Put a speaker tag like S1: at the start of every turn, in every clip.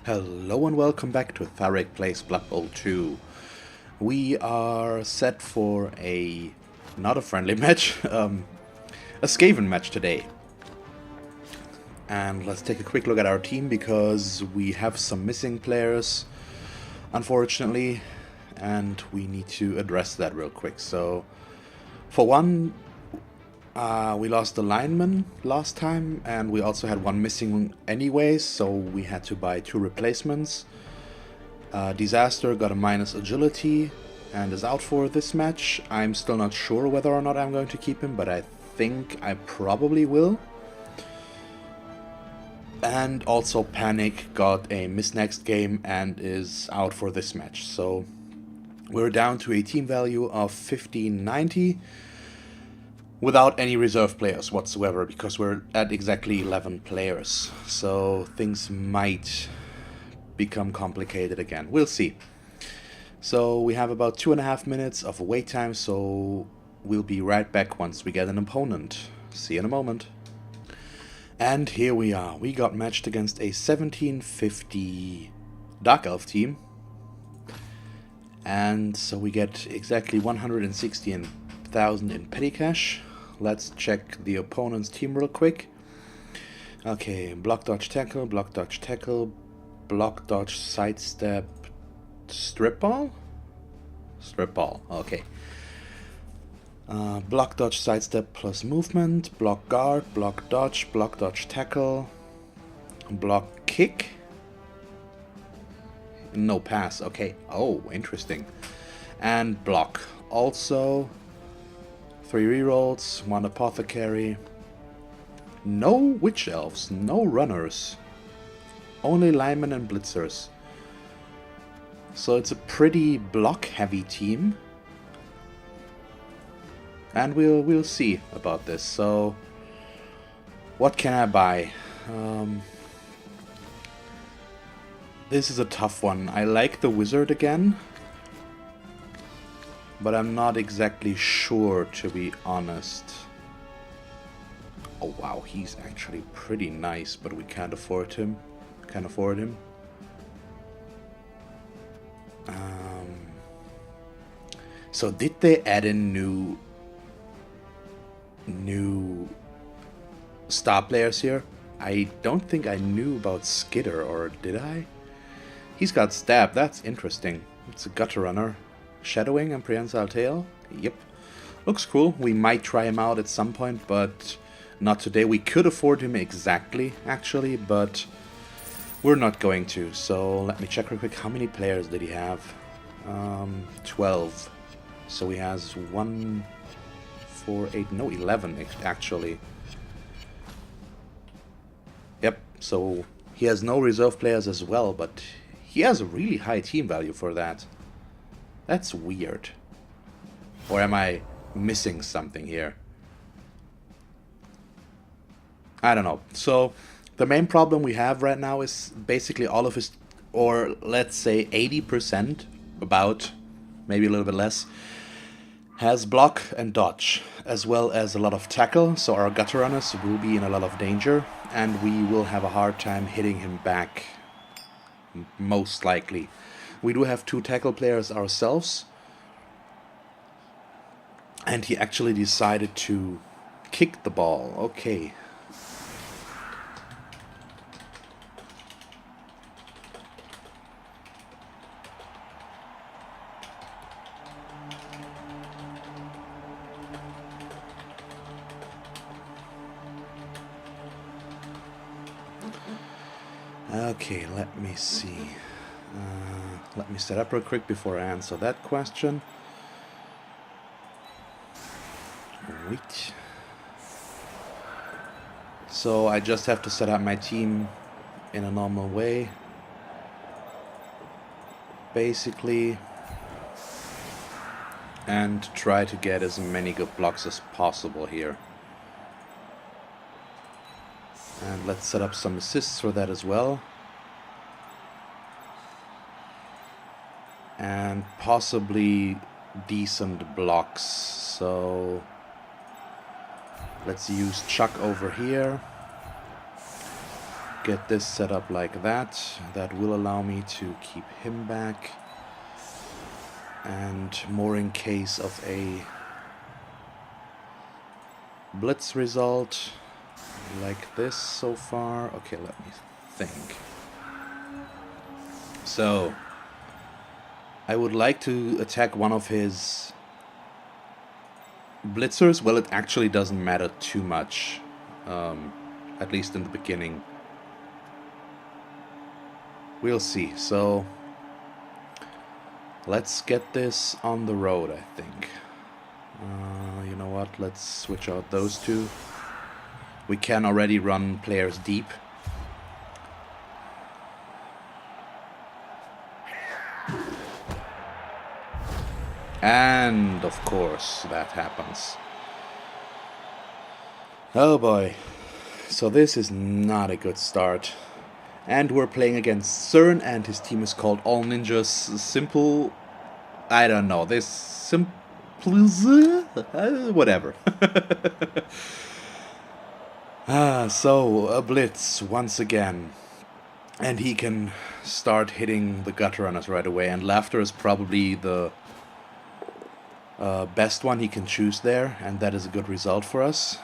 S1: Hello and welcome back to Thalric Plays Blood Bowl 2. We are set for not a friendly match, a Skaven match today. And let's take a quick look at our team because we have some missing players, unfortunately, and we need to address that real quick. So, for one, we lost the lineman last time, and we also had one missing anyways, so we had to buy 2 replacements. Disaster got a minus agility and is out for this match. I'm still not sure whether or not I'm going to keep him, but I think I probably will. And also Panic got a miss next game and is out for this match. So we're down to a team value of 1590. Without any reserve players whatsoever, because we're at exactly 11 players. So things might become complicated again. We'll see. So we have about 2.5 minutes of wait time, so we'll be right back once we get an opponent. See you in a moment. And here we are. We got matched against a 1750 Darkelf team. And so we get exactly 160,000 in petty cash. Let's check the opponent's team real quick. Okay, block, dodge, tackle, block, dodge, tackle, block, dodge, sidestep, strip ball? Strip ball, okay. Block, dodge, sidestep plus movement, block, guard, block, dodge, tackle, block, kick. No pass, okay. Oh, interesting. And block. Also 3 rerolls, 1 apothecary. No witch elves, no runners. Only linemen and blitzers. So it's a pretty block heavy team. And we'll see about this. So what can I buy? This is a tough one. I like the wizard again, but I'm not exactly sure, to be honest. Oh wow, he's actually pretty nice, but we can't afford him. Can't afford him. So did they add in new star players here? I don't think I knew about Skidder, or did I? He's got stab, that's interesting. It's a gutter runner. Shadowing and prehensile tail? Yep. Looks cool. We might try him out at some point, but not today. We could afford him exactly, actually, but we're not going to. So let me check real quick. How many players did he have? 12. So he has 1, 4, 8, no, 11 actually. Yep, so he has no reserve players as well, but he has a really high team value for that. That's weird. Or am I missing something here? I don't know. So the main problem we have right now is basically all of his, or let's say 80%, about, maybe a little bit less, has block and dodge, as well as a lot of tackle. So our gutter runners will be in a lot of danger, and we will have a hard time hitting him back, most likely. We do have 2 tackle players ourselves, and he actually decided to kick the ball. Okay. Okay, let me see. Let me set up real quick before I answer that question. Wait. So I just have to set up my team in a normal way, basically, and try to get as many good blocks as possible here. And let's set up some assists for that as well. And possibly decent blocks. So let's use Chuck over here. get this set up like that. That will allow me to keep him back. And more in case of a blitz result like this so far. Okay, let me think. So I would like to attack one of his blitzers. Well, it actually doesn't matter too much, at least in the beginning. We'll see. So let's get this on the road, I think. You know what? Let's switch out those two. We can already run players deep. And, of course, that happens. Oh boy. So this is not a good start. And we're playing against CERN, and his team is called All Ninjas Simple... I don't know. This simple... whatever. So, a blitz once again. And he can start hitting the gut runners right away. And Laughter is probably the best one he can choose there, and that is a good result for us.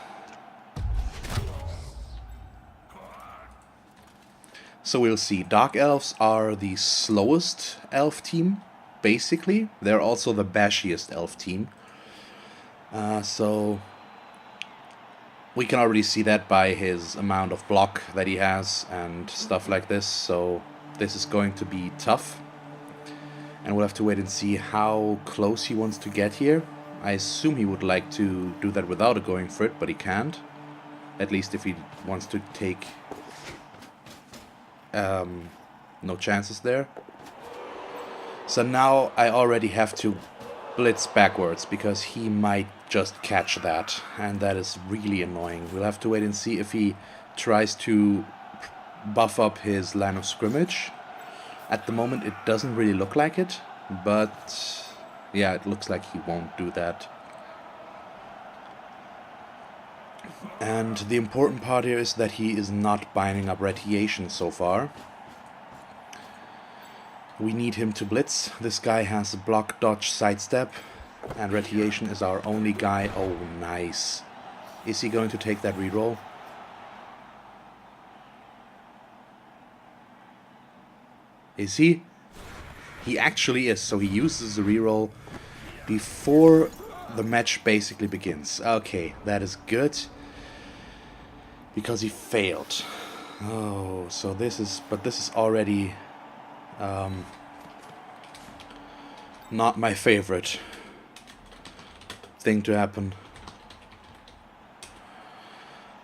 S1: So we'll see. Dark Elves are the slowest elf team, basically. They're also the bashiest elf team. So we can already see that by his amount of block that he has and stuff like this. So this is going to be tough. And we'll have to wait and see how close he wants to get here. I assume he would like to do that without going for it, but he can't. At least if he wants to take no chances there. So now I already have to blitz backwards, because he might just catch that. And that is really annoying. We'll have to wait and see if he tries to buff up his line of scrimmage. At the moment it doesn't really look like it, but yeah, it looks like he won't do that. And the important part here is that he is not binding up radiation so far. We need him to blitz. This guy has block, dodge, sidestep, and radiation is our only guy. Oh, nice. Is he going to take that reroll? Is he? He actually is, so he uses the reroll before the match basically begins. Okay, that is good. Because he failed. Oh, so this is... But this is already... not my favorite thing to happen.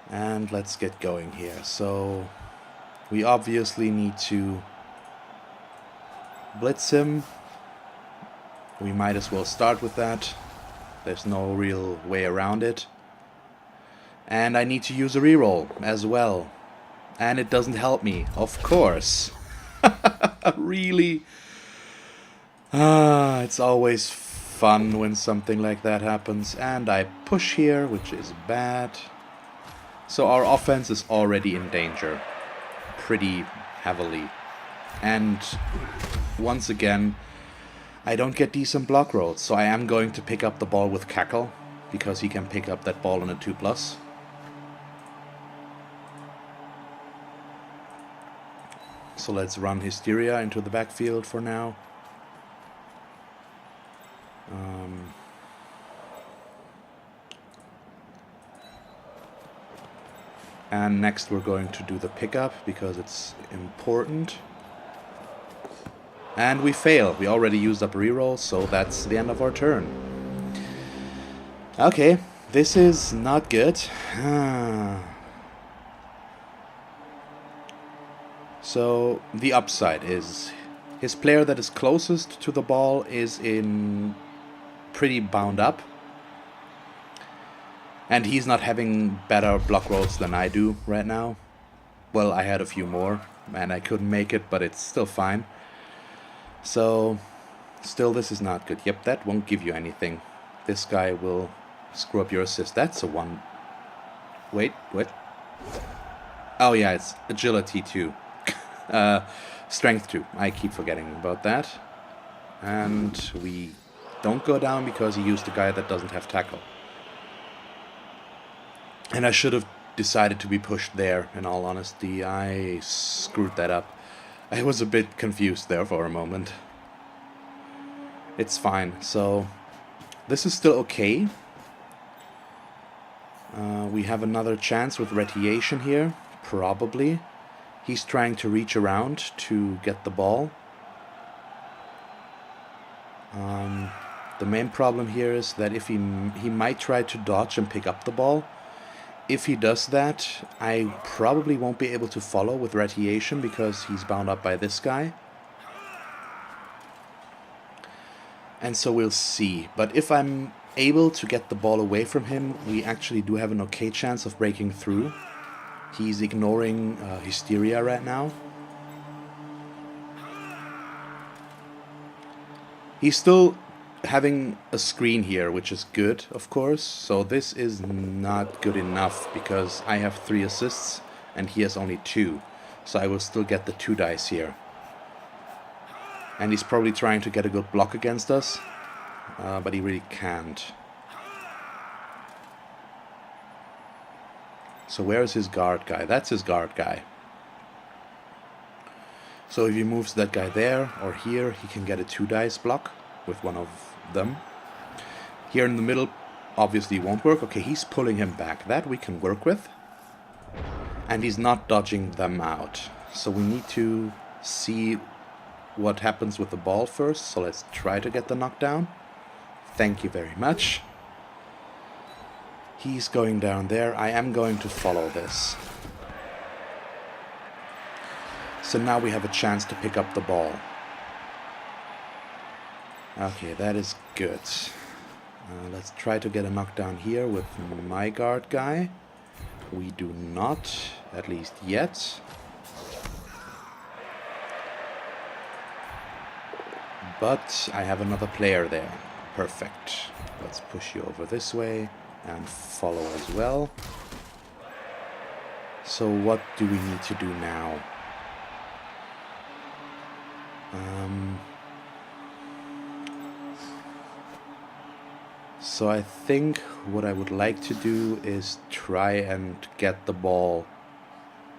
S1: And let's get going here. So we obviously need to blitz him. We might as well start with that. There's no real way around it. And I need to use a reroll as well. And it doesn't help me, of course. Really? It's always fun when something like that happens. And I push here, which is bad. So our offense is already in danger. Pretty heavily. And once again, I don't get decent block rolls. So I am going to pick up the ball with Cackle, because he can pick up that ball on a 2+. So let's run Hysteria into the backfield for now. And next we're going to do the pickup, because it's important. And we fail. We already used up a reroll, so that's the end of our turn. Okay, this is not good. So the upside is his player that is closest to the ball is in pretty bound up. And he's not having better block rolls than I do right now. Well, I had a few more and I couldn't make it, but it's still fine. So still this is not good. Yep, that won't give you anything. This guy will screw up your assist. That's a one. Wait. Oh yeah, it's agility 2. Strength 2. I keep forgetting about that. And we don't go down because he used a guy that doesn't have tackle. And I should have decided to be pushed there, in all honesty. I screwed that up. I was a bit confused there for a moment. It's fine. So, this is still okay. We have another chance with radiation here. Probably. He's trying to reach around to get the ball. The main problem here is that if he might try to dodge and pick up the ball. If he does that, I probably won't be able to follow with radiation because he's bound up by this guy. And so we'll see. But if I'm able to get the ball away from him, we actually do have an okay chance of breaking through. He's ignoring Hysteria right now. He's still having a screen here, which is good, of course. So this is not good enough because I have 3 assists and he has only 2. So I will still get the 2 dice here. And he's probably trying to get a good block against us, but he really can't. So where is his guard guy? That's his guard guy. So if he moves that guy there or here, he can get a 2 dice block with one of them. Here in the middle obviously won't work. Okay, he's pulling him back. That we can work with. And he's not dodging them out. So we need to see what happens with the ball first. So let's try to get the knockdown. Thank you very much. He's going down there. I am going to follow this. So now we have a chance to pick up the ball. Okay, that is good. Let's try to get a knockdown here with my guard guy. We do not, at least yet. But I have another player there. Perfect. Let's push you over this way and follow as well. So what do we need to do now? So I think what I would like to do is try and get the ball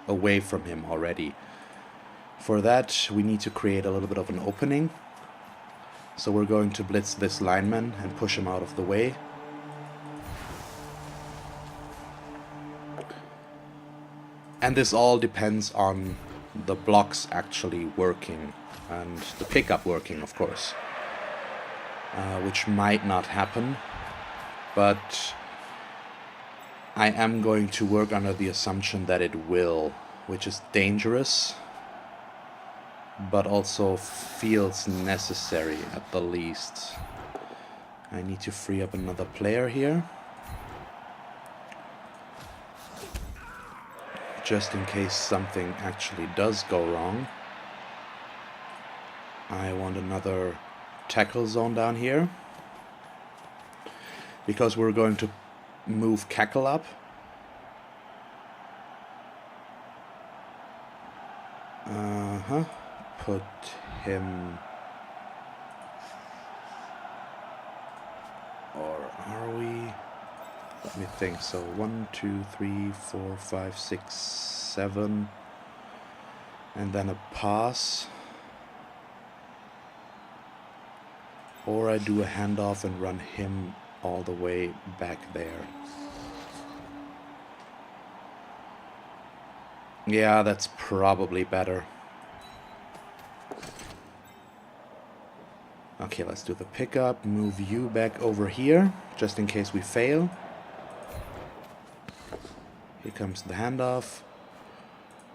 S1: away from him already. For that we need to create a little bit of an opening. So we're going to blitz this lineman and push him out of the way. And this all depends on the blocks actually working and the pickup working, of course. Which might not happen. But I am going to work under the assumption that it will, which is dangerous, but also feels necessary at the least. I need to free up another player here, just in case something actually does go wrong. I want another tackle zone down here, because we're going to move Cackle up. Put him... Or are we? Let me think. So 1, 2, 3, 4, 5, 6, 7. And then a pass. Or I do a handoff and run him all the way back there. Yeah, that's probably better. Okay, let's do the pickup. Move you back over here, just in case we fail. Here comes the handoff.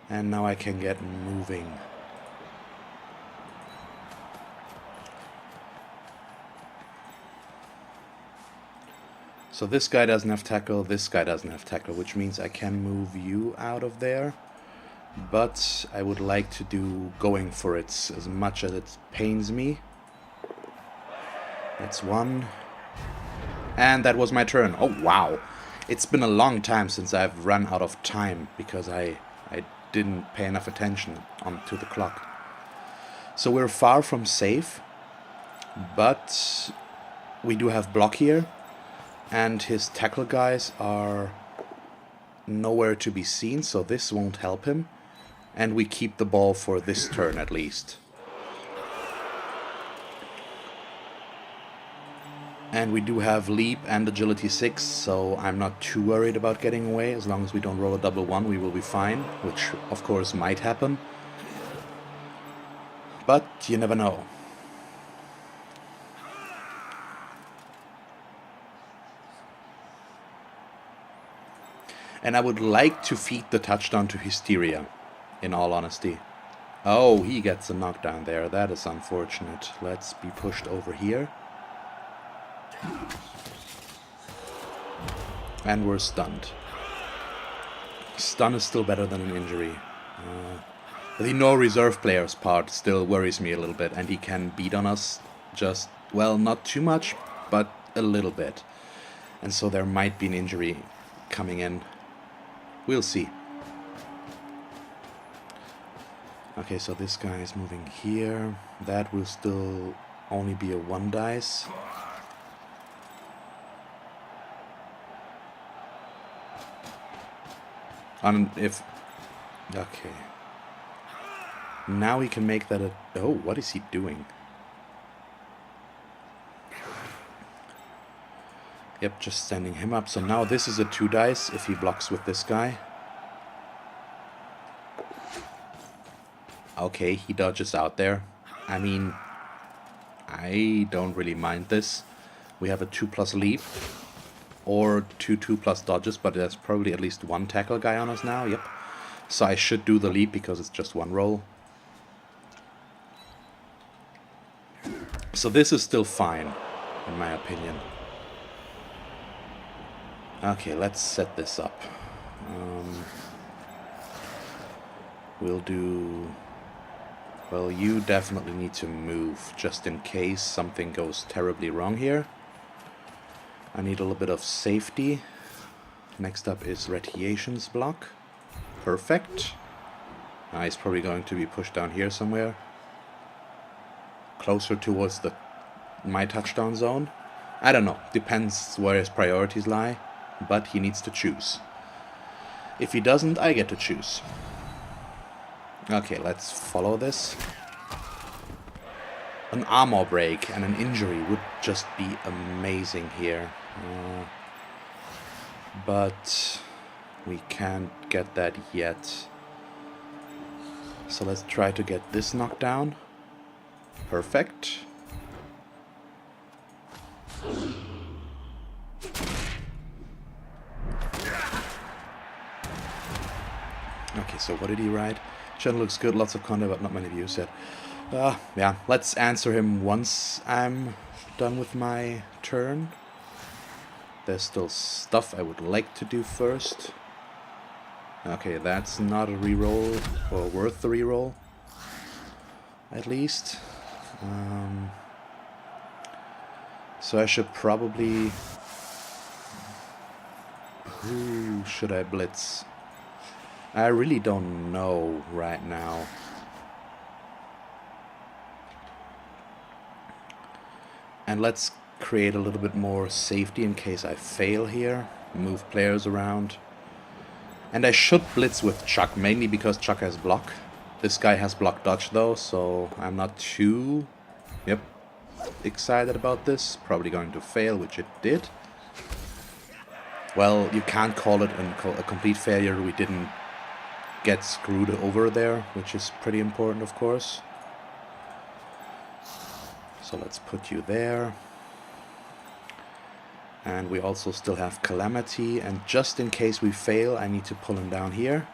S1: And now I can get moving. So this guy doesn't have tackle, this guy doesn't have tackle, which means I can move you out of there. But I would like to do going for it as much as it pains me. That's one. And that was my turn. Oh, wow. It's been a long time since I've run out of time, because I didn't pay enough attention to the clock. So we're far from safe, but we do have block here, and his tackle guys are nowhere to be seen, so this won't help him, and we keep the ball for this turn at least. And we do have leap and agility 6, so I'm not too worried about getting away. As long as we don't roll a double 1, we will be fine, which of course might happen. But you never know. And I would like to feed the touchdown to Hysteria, in all honesty. Oh, he gets a knockdown there. That is unfortunate. Let's be pushed over here. And we're stunned. Stun is still better than an injury. The no reserve players part still worries me a little bit, and he can beat on us just, well, not too much, but a little bit. And so there might be an injury coming in. We'll see. Okay, so this guy is moving here. That will still only be a 1 dice. And if... Okay. Now we can make that a... Oh, what is he doing? Yep, just standing him up. So now this is a 2 dice if he blocks with this guy. Okay, he dodges out there. I mean, I don't really mind this. We have a 2+ leap. Or 2+ dodges, but there's probably at least 1 tackle guy on us now. Yep. So I should do the leap because it's just 1 roll. So this is still fine, in my opinion. Okay, let's set this up. We'll do... Well, you definitely need to move, just in case something goes terribly wrong here. I need a little bit of safety. Next up is Radiation's block. Perfect. He's probably going to be pushed down here somewhere. Closer towards my touchdown zone. I don't know. Depends where his priorities lie. But he needs to choose. If he doesn't, I get to choose. Okay, let's follow this. An armor break and an injury would just be amazing here. But we can't get that yet. So let's try to get this knocked down. Perfect. Okay, so what did he ride? Channel looks good, lots of content, but not many views yet. Yeah, let's answer him once I'm done with my turn. There's still stuff I would like to do first. Okay, that's not a reroll, or worth the reroll, at least. So I should probably... Who should I blitz? I really don't know right now. And let's create a little bit more safety in case I fail here. Move players around. And I should blitz with Chuck, mainly because Chuck has block. This guy has block dodge though, so I'm not too excited about this. Probably going to fail, which it did. Well, you can't call it a complete failure. We didn't get screwed over there, which is pretty important, of course. So let's put you there. And we also still have Calamity, and just in case we fail, I need to pull him down here.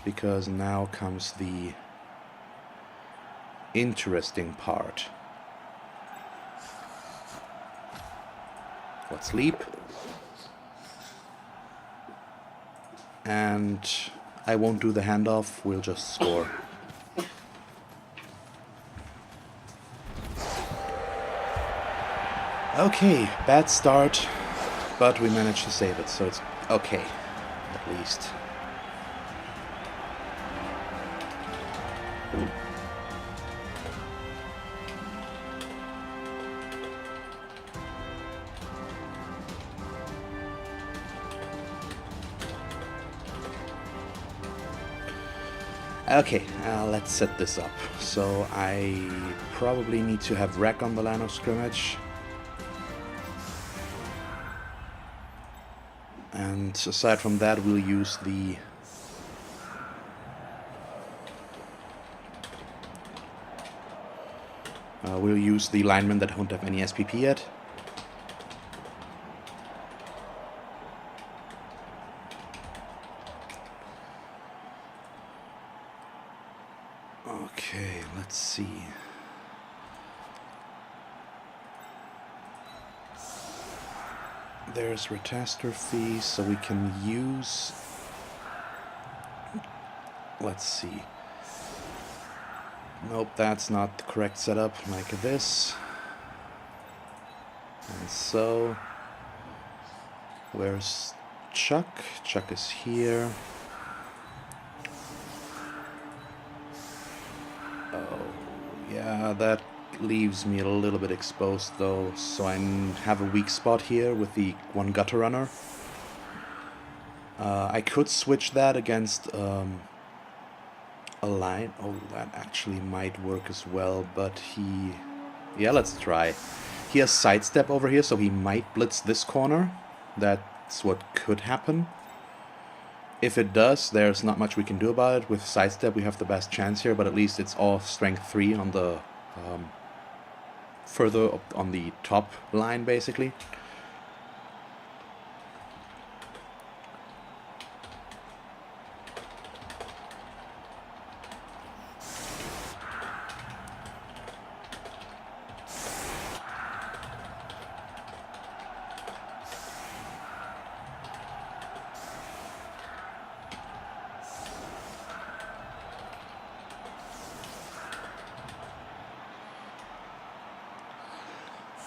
S1: Because now comes the interesting part. Let's leap. And I won't do the handoff, we'll just score. Okay, bad start, but we managed to save it, so it's okay, at least. Okay, let's set this up. So I probably need to have wreck on the line of scrimmage. And aside from that, we'll use the linemen that don't have any SPP yet. Okay, let's see. There's catastrophe, so we can use... Let's see. Nope, that's not the correct setup, like this. And so... Where's Chuck? Chuck is here. Oh, yeah, that leaves me a little bit exposed though, so I have a weak spot here with the one gutter runner. I could switch that against a line. Oh, that actually might work as well, but he... Yeah, let's try. He has sidestep over here, so he might blitz this corner. That's what could happen. If it does, there's not much we can do about it. With sidestep, we have the best chance here, but at least it's all strength 3 on the further up on the top line, basically.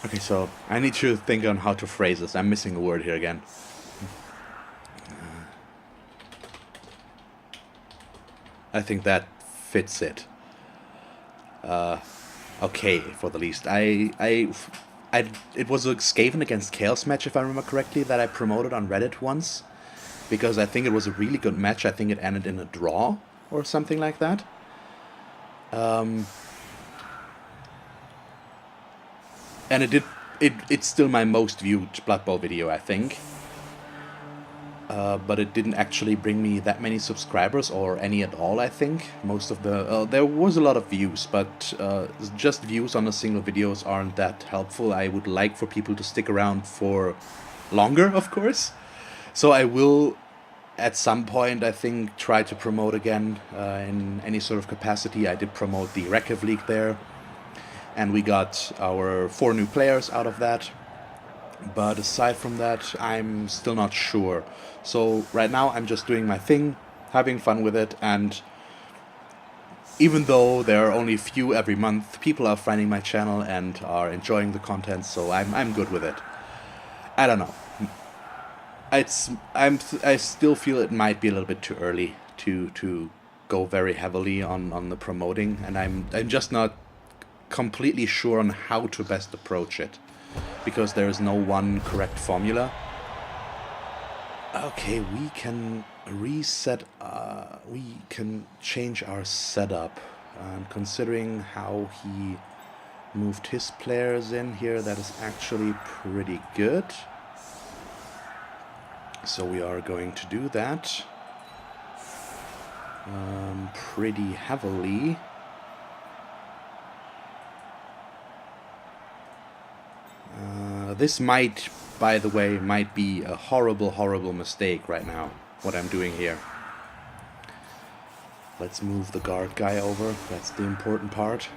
S1: Okay, so I need to think on how to phrase this. I'm missing a word here again. I think that fits it. Okay, for the least. It was a Skaven against Chaos match, if I remember correctly, that I promoted on Reddit once. Because I think it was a really good match. I think it ended in a draw or something like that. And it's still my most viewed Blood Bowl video, I think. But it didn't actually bring me that many subscribers, or any at all, I think. Most of the... there was a lot of views, but just views on a single videos aren't that helpful. I would like for people to stick around for longer, of course. So I will, at some point, I think, try to promote again in any sort of capacity. I did promote the Darkelf League there. And we got our 4 new players out of that. But aside from that, I'm still not sure. So right now I'm just doing my thing, having fun with it, and even though there are only a few every month, people are finding my channel and are enjoying the content, so I'm good with it. I don't know. I still feel it might be a little bit too early to go very heavily on the promoting, and I'm just not completely sure on how to best approach it, because there is no one correct formula. Okay, we can reset, we can change our setup, and considering how he moved his players in here, that is actually pretty good. So we are going to do that pretty heavily. This might, by the way, might be a horrible mistake right now, what I'm doing here. Let's move the guard guy over, that's the important part.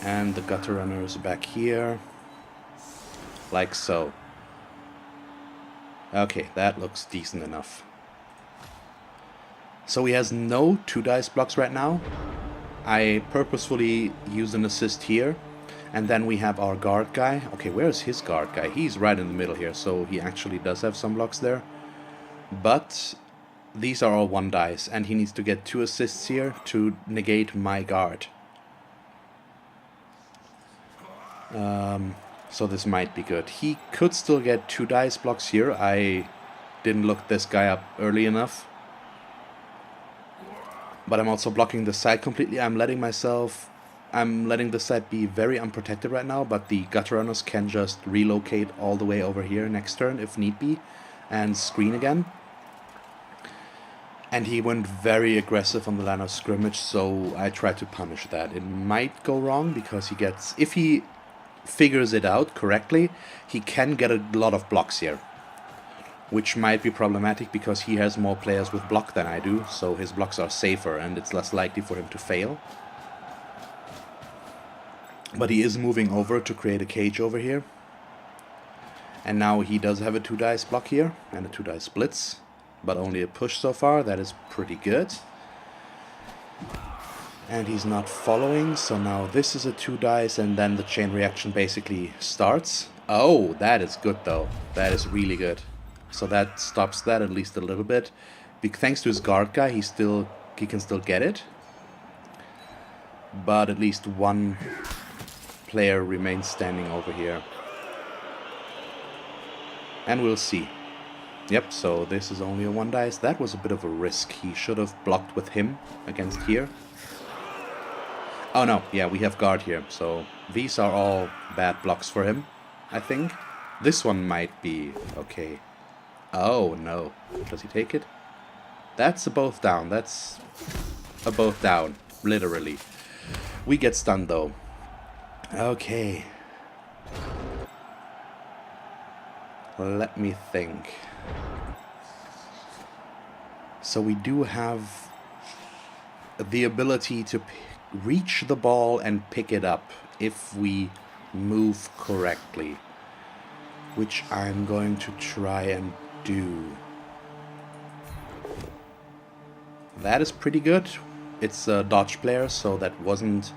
S1: And the gutter runners back here, like so. Okay, that looks decent enough. So he has no 2 dice blocks right now. I purposefully use an assist here, and then we have our guard guy. Okay, where's his guard guy? He's right in the middle here, so he actually does have some blocks there. But these are all 1 dice, and he needs to get 2 assists here to negate my guard. So this might be good. He could still get 2 dice blocks here. I didn't look this guy up early enough. But I'm also blocking the side completely. I'm letting this side be very unprotected right now, but the gutter runners can just relocate all the way over here next turn if need be and screen again. And he went very aggressive on the line of scrimmage, so I tried to punish that. It might go wrong because he gets, if he figures it out correctly, he can get a lot of blocks here, which might be problematic because he has more players with block than I do, so his blocks are safer and it's less likely for him to fail. But he is moving over to create a cage over here. And now he does have a 2 dice block here and a 2 dice blitz, but only a push so far. That is pretty good. And he's not following, so now this is a 2 dice and then the chain reaction basically starts. Oh, that is good though. That is really good. So that stops that at least a little bit. Thanks to his guard guy, he can still get it. But at least 1 player remains standing over here. And we'll see. Yep, so this is only a 1 dice. That was a bit of a risk. He should have blocked with him against here. Oh no, yeah, we have guard here. So these are all bad blocks for him, I think. This one might be okay. Oh no, does he take it? That's a both down. That's a both down, literally. We get stunned though. Okay. Let me think. So we do have the ability to reach the ball and pick it up if we move correctly, which I'm going to try and do. That is pretty good. It's a dodge player, so that wasn't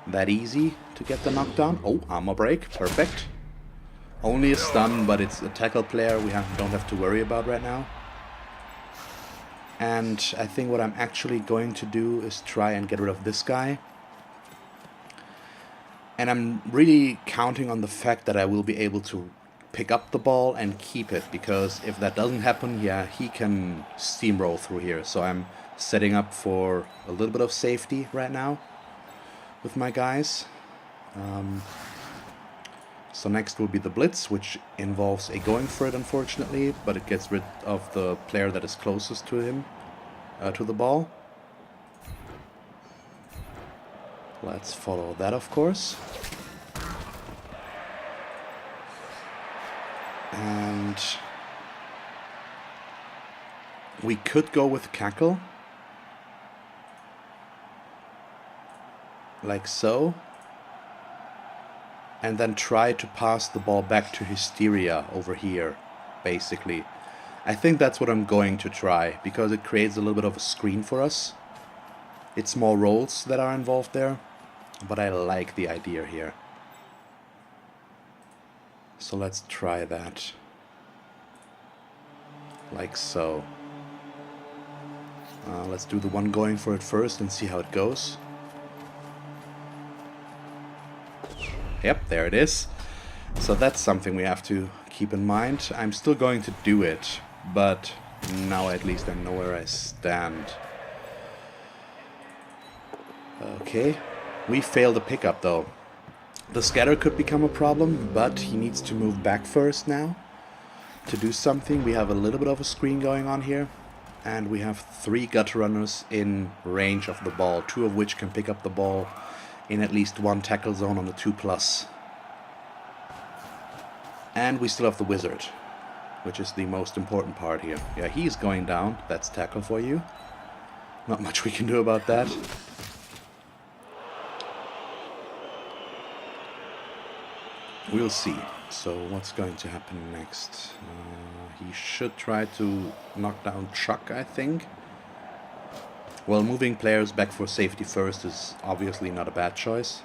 S1: that easy to get the knockdown. Oh, armor break, perfect. Only a stun, but it's a tackle player we don't have to worry about right now. And I think what I'm actually going to do is try and get rid of this guy. And I'm really counting on the fact that I will be able to pick up the ball and keep it, because if that doesn't happen, yeah, he can steamroll through here. So I'm setting up for a little bit of safety right now with my guys. So next will be the blitz, which involves a going for it, unfortunately, but it gets rid of the player that is closest to him, to the ball. Let's follow that, of course. And we could go with Cackle, like so, and then try to pass the ball back to Hysteria over here, basically. I think that's what I'm going to try, because it creates a little bit of a screen for us. It's more rolls that are involved there, but I like the idea here. So let's try that. Like so. Let's do the one going for it first and see how it goes. Yep, there it is. So that's something we have to keep in mind. I'm still going to do it, but now at least I know where I stand. Okay, we failed the pickup though. The scatter could become a problem, but he needs to move back first now to do something. We have a little bit of a screen going on here, and we have 3 gutter runners in range of the ball, 2 of which can pick up the ball in at least 1 tackle zone on the 2+. And we still have the wizard, which is the most important part here. Yeah, he's going down. That's tackle for you. Not much we can do about that. We'll see. So what's going to happen next? He should try to knock down Chuck, I think. Well, moving players back for safety first is obviously not a bad choice.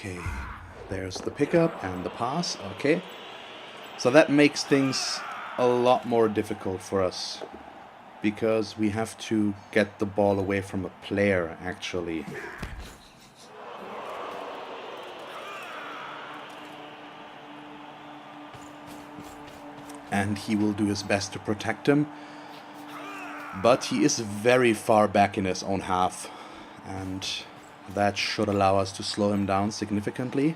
S1: Okay, there's the pickup and the pass. Okay, so that makes things a lot more difficult for us, because we have to get the ball away from a player, actually. And he will do his best to protect him. But he is very far back in his own half, and that should allow us to slow him down significantly.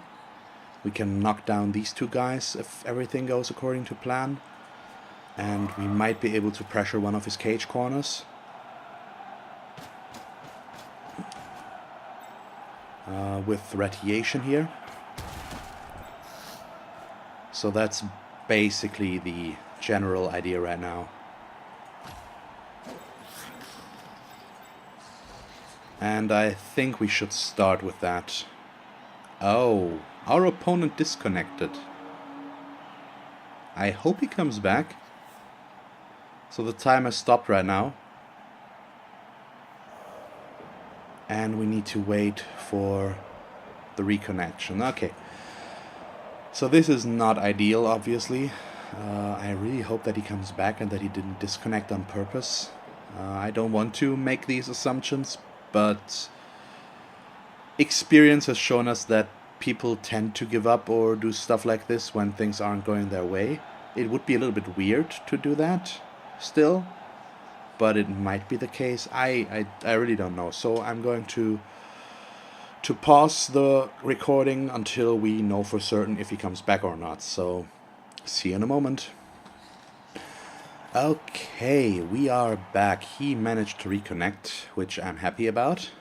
S1: We can knock down these two guys if everything goes according to plan, and we might be able to pressure one of his cage corners. With radiation here. So that's basically the general idea right now. And I think we should start with that. Oh, our opponent disconnected. I hope he comes back. So the timer stopped right now. And we need to wait for the reconnection. Okay. So this is not ideal, obviously. I really hope that he comes back and that he didn't disconnect on purpose. I don't want to make these assumptions, but experience has shown us that people tend to give up or do stuff like this when things aren't going their way. It would be a little bit weird to do that still, but it might be the case. I really don't know. So I'm going to pause the recording until we know for certain if he comes back or not. So see you in a moment. Okay, we are back. He managed to reconnect, which I'm happy about.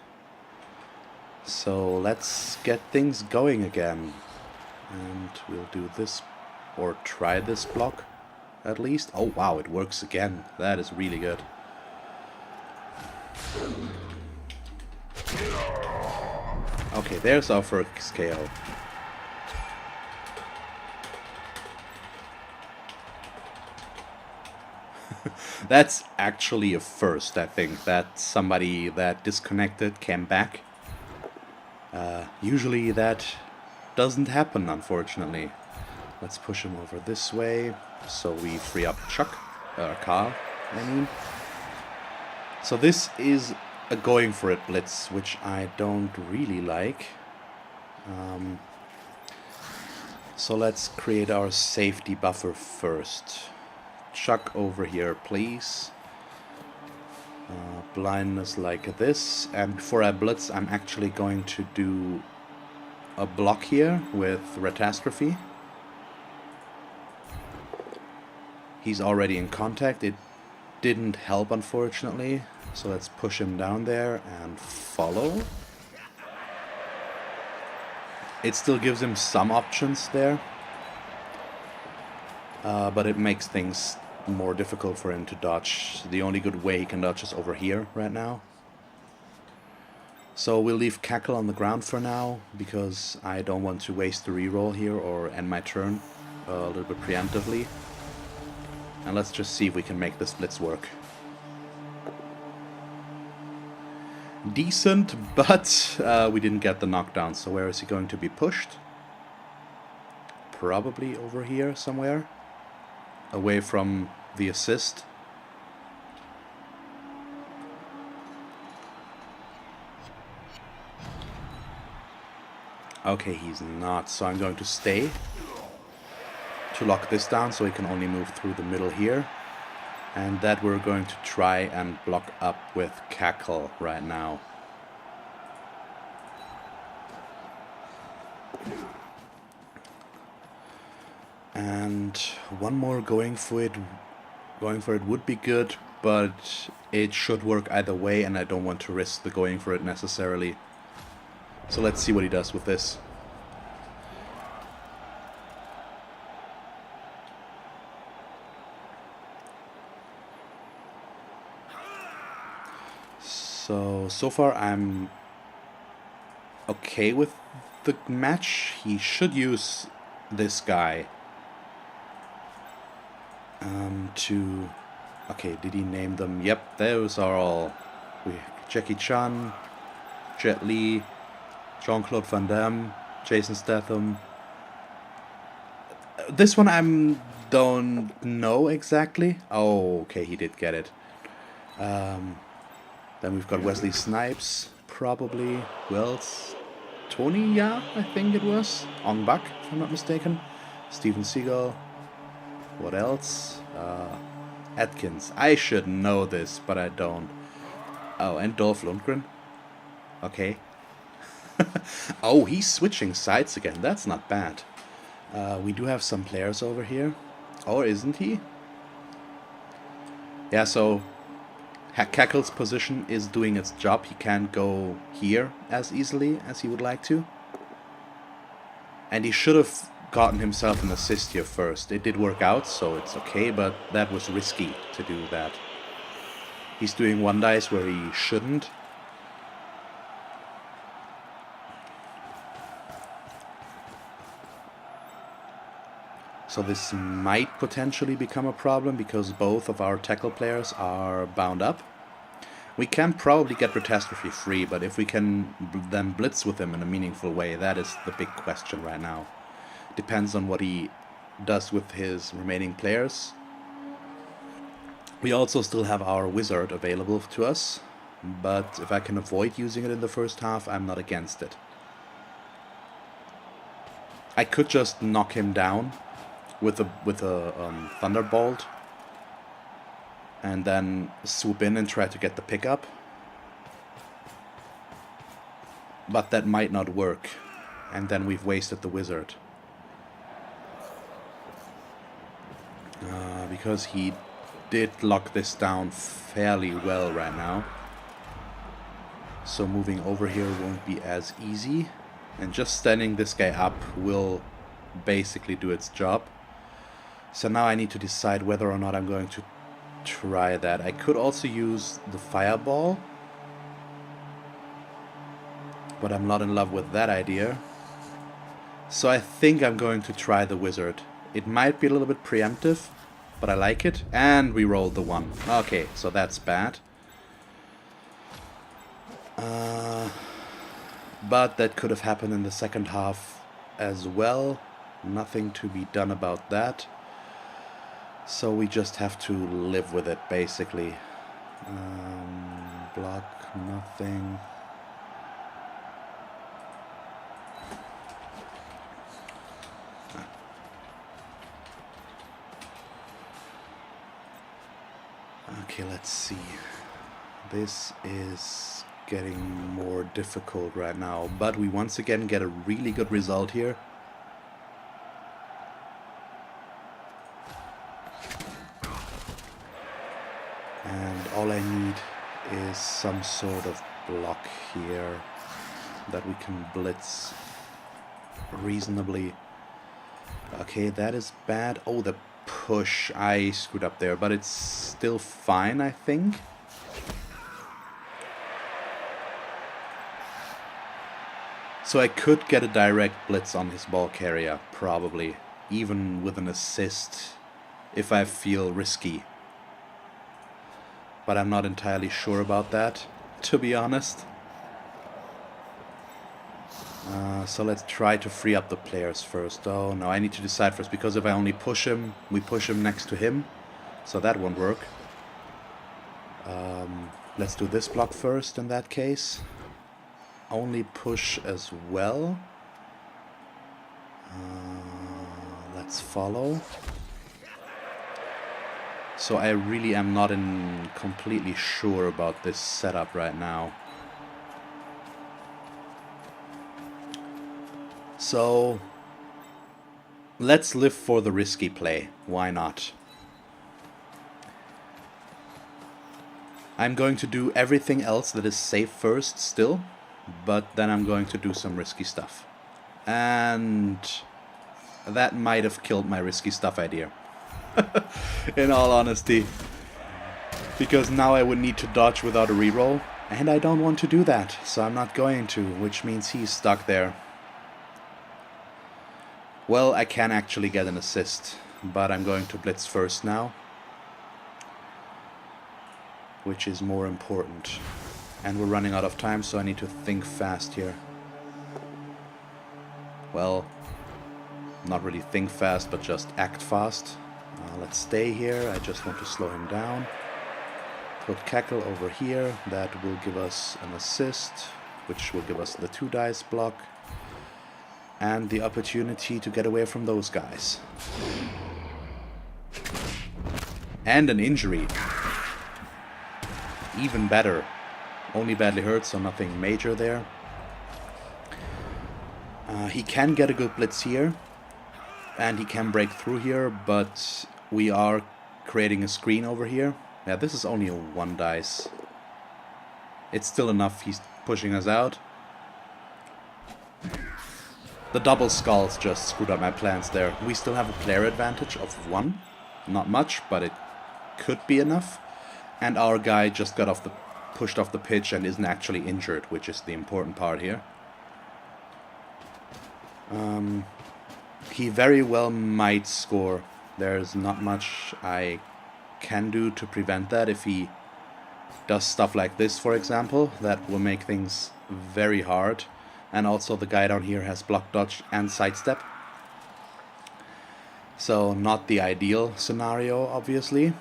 S1: So let's get things going again. And we'll do this, or try this block at least. Oh wow, it works again. That is really good. Okay, there's our first KO. That's actually a first, I think, that somebody that disconnected came back. Usually that doesn't happen, unfortunately. Let's push him over this way, so we free up Carl, I mean. So this is a going for it blitz, which I don't really like. So let's create our safety buffer first. Chuck over here, please. Blindness like this. And before I blitz, I'm actually going to do a block here with Retastrophe. He's already in contact. It didn't help, unfortunately. So let's push him down there and follow. It still gives him some options there. But it makes things more difficult for him to dodge. The only good way he can dodge is over here right now. So we'll leave Cackle on the ground for now, because I don't want to waste the reroll here or end my turn a little bit preemptively. And let's just see if we can make this blitz work. Decent, but we didn't get the knockdown. So where is he going to be pushed? Probably over here somewhere, away from the assist. Okay, he's not, so I'm going to stay to lock this down so he can only move through the middle here. And that we're going to try and block up with Cackle right now. And one more going for it would be good, but it should work either way, and I don't want to risk the going for it necessarily. So let's see what he does with this. So far I'm okay with the match. He should use this guy to... Okay, did he name them? Yep, those are all... Jackie Chan, Jet Li, Jean-Claude Van Damme, Jason Statham. This one don't know exactly. Oh, okay, he did get it. Then we've got Wesley Snipes, probably. Wells, Tony, yeah, I think it was. Ong Bak, if I'm not mistaken. Steven Seagal. What else? Atkins. I should know this, but I don't. Oh, and Dolph Lundgren. Okay. Oh, he's switching sides again. That's not bad. We do have some players over here. Or isn't he? Yeah, so Cackle's position is doing its job. He can't go here as easily as he would like to. And he should have gotten himself an assist here first. It did work out, so it's okay, but that was risky to do that. He's doing one dice where he shouldn't. So this might potentially become a problem because both of our tackle players are bound up. We can probably get Catastrophe free, but if we can then blitz with him in a meaningful way, that is the big question right now. Depends on what he does with his remaining players. We also still have our wizard available to us, but if I can avoid using it in the first half, I'm not against it. I could just knock him down with a thunderbolt and then swoop in and try to get the pickup, but that might not work, and then we've wasted the wizard because he did lock this down fairly well right now, so moving over here won't be as easy, and just standing this guy up will basically do its job. So now I need to decide whether or not I'm going to try that. I could also use the fireball, but I'm not in love with that idea. So I think I'm going to try the wizard. It might be a little bit preemptive, but I like it. And we rolled the 1. Okay, so that's bad. But that could have happened in the second half as well. Nothing to be done about that. So we just have to live with it, basically. Block, nothing. Okay, let's see. This is getting more difficult right now, but we once again get a really good result here. And all I need is some sort of block here that we can blitz reasonably. Okay, that is bad. Oh, the push. I screwed up there, but it's still fine, I think. So I could get a direct blitz on his ball carrier, probably, even with an assist, if I feel risky. But I'm not entirely sure about that, to be honest. So let's try to free up the players first. Oh no, I need to decide first, because if I only push him, we push him next to him. So that won't work. Let's do this block first in that case. Only push as well. Let's follow. So I really am not completely sure about this setup right now. So let's live for the risky play. Why not? I'm going to do everything else that is safe first still, but then I'm going to do some risky stuff. And that might have killed my risky stuff idea. In all honesty. Because now I would need to dodge without a reroll, and I don't want to do that, so I'm not going to, which means he's stuck there. Well, I can actually get an assist, but I'm going to blitz first now, which is more important. And we're running out of time, so I need to think fast here. well, not really think fast, but just act fast. Let's stay here. I just want to slow him down. Put Cackle over here. That will give us an assist, which will give us the 2 dice block. And the opportunity to get away from those guys. And an injury. Even better. Only badly hurt, so nothing major there. He can get a good blitz here. And he can break through here, but we are creating a screen over here. Yeah, this is only a 1 dice. It's still enough. He's pushing us out. The double skulls just screwed up my plans there. We still have a player advantage of 1. Not much, but it could be enough. And our guy just got pushed off the pitch and isn't actually injured, which is the important part here. He very well might score. There's not much I can do to prevent that. If he does stuff like this, for example, that will make things very hard. And also the guy down here has block, dodge and sidestep. So not the ideal scenario, obviously.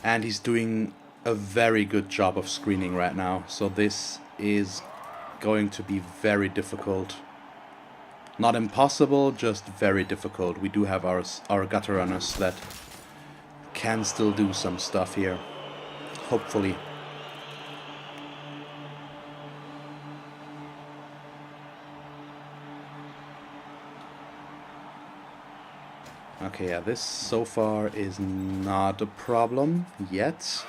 S1: And he's doing a very good job of screening right now. So this is going to be very difficult. Not impossible, just very difficult. We do have our gutter runners that can still do some stuff here. Hopefully. Okay, yeah, this so far is not a problem yet.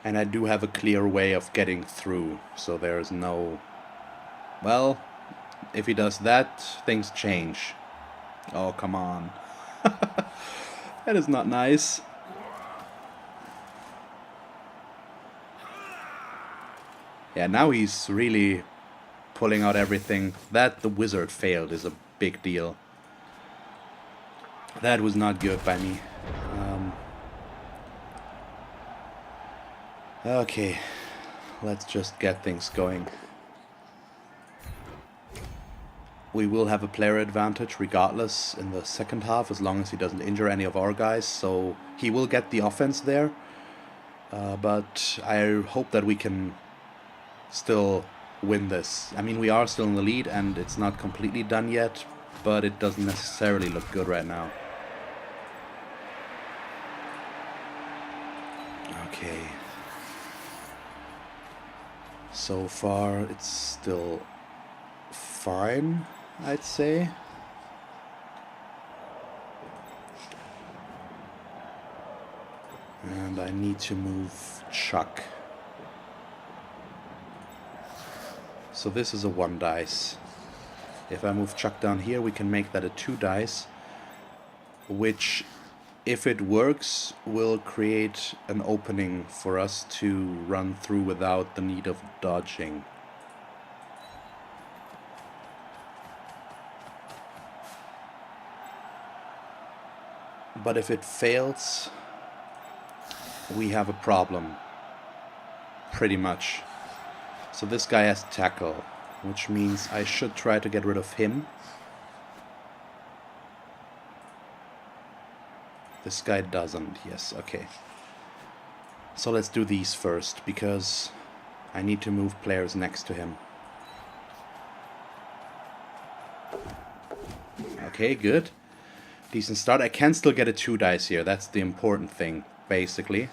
S1: And I do have a clear way of getting through, so there's no... Well, if he does that, things change. Oh, come on. That is not nice. Yeah, now he's really pulling out everything. That the wizard failed is a big deal. That was not good by me. Okay, let's just get things going. We will have a player advantage regardless in the second half, as long as he doesn't injure any of our guys, so he will get the offense there. But I hope that we can still win this. I mean, we are still in the lead and it's not completely done yet, but it doesn't necessarily look good right now. Okay. So far, it's still fine, I'd say. And I need to move Chuck. So this is a 1 dice. If I move Chuck down here, we can make that a 2 dice, which, if it works, will create an opening for us to run through without the need of dodging. But if it fails, we have a problem. Pretty much. So this guy has tackle, which means I should try to get rid of him. This guy doesn't. Yes, okay. So let's do these first, because I need to move players next to him. Okay, good. Decent start. I can still get a 2 dice here. That's the important thing, basically.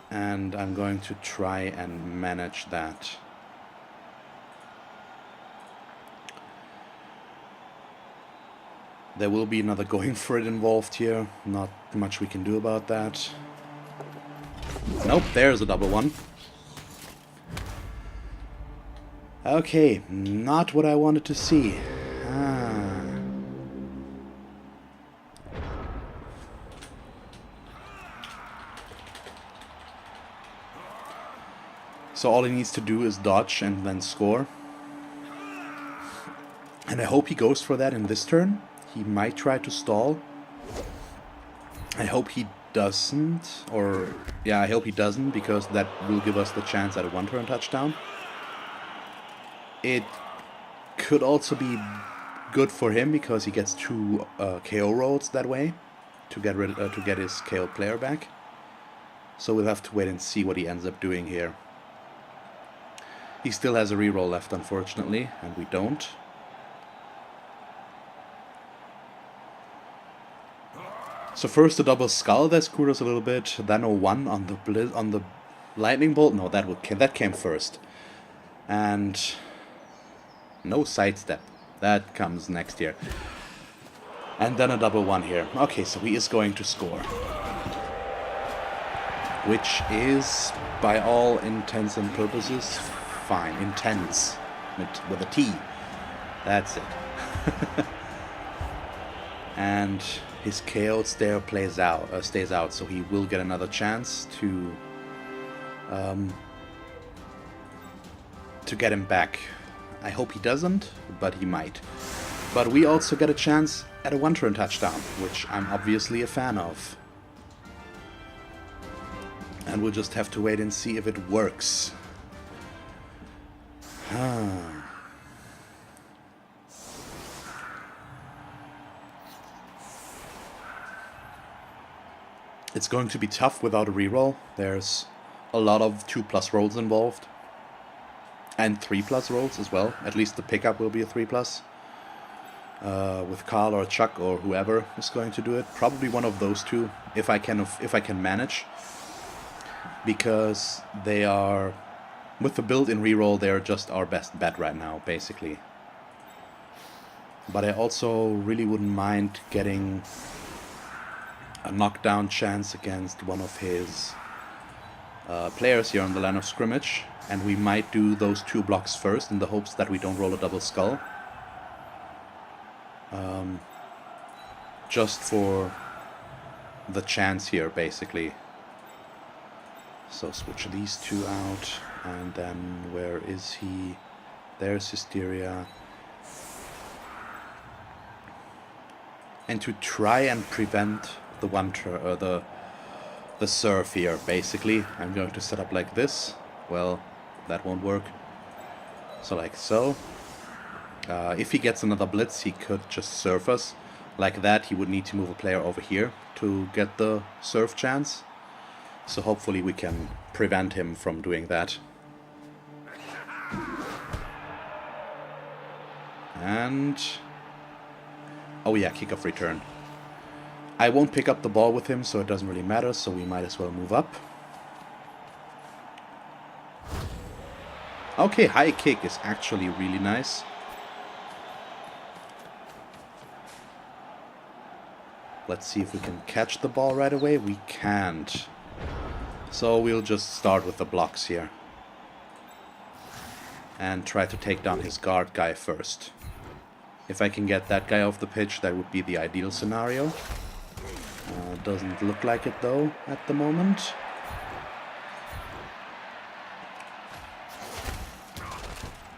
S1: And I'm going to try and manage that. There will be another going for it involved here. Not much we can do about that. Nope, there's a double one. Okay, not what I wanted to see. So all he needs to do is dodge and then score. And I hope he goes for that in this turn. He might try to stall. I hope he doesn't, or yeah, I hope he doesn't, because that will give us the chance at a one-turn touchdown. It could also be good for him because he gets 2 KO rolls that way to get his KO player back. So we'll have to wait and see what he ends up doing here. He still has a reroll left, unfortunately, and we don't. So first the double skull that screwed us a little bit, then a 1 on the lightning bolt. No, that came first, and no sidestep. That comes next here, and then a double 1 here. Okay, so he is going to score, which is, by all intents and purposes, fine. Intense, with a T. That's it. And his KO stair stays out, so he will get another chance to get him back. I hope he doesn't, but he might. But we also get a chance at a one-turn touchdown, which I'm obviously a fan of. And we'll just have to wait and see if it works. It's going to be tough without a reroll. There's a lot of 2+ rolls involved. And 3+ rolls as well. At least the pickup will be a 3+. With Carl or Chuck or whoever is going to do it. Probably one of those two, if I can manage. Because they are, with the built-in reroll, they're just our best bet right now, basically. But I also really wouldn't mind getting a knockdown chance against one of his players here on the line of scrimmage, and we might do those 2 blocks first in the hopes that we don't roll a double skull. Just for the chance here, basically. So switch these 2 out, and then where is he? There's Hysteria. And to try and prevent the the surf here, basically, I'm going to set up like this. Well, that won't work. So like so. If he gets another blitz, he could just surf us. Like that, he would need to move a player over here to get the surf chance. So hopefully we can prevent him from doing that. And oh yeah, kickoff return. I won't pick up the ball with him, so it doesn't really matter, so we might as well move up. Okay, high kick is actually really nice. Let's see if we can catch the ball right away. We can't. So we'll just start with the blocks here. And try to take down his guard guy first. If I can get that guy off the pitch, that would be the ideal scenario. Doesn't look like it though at the moment.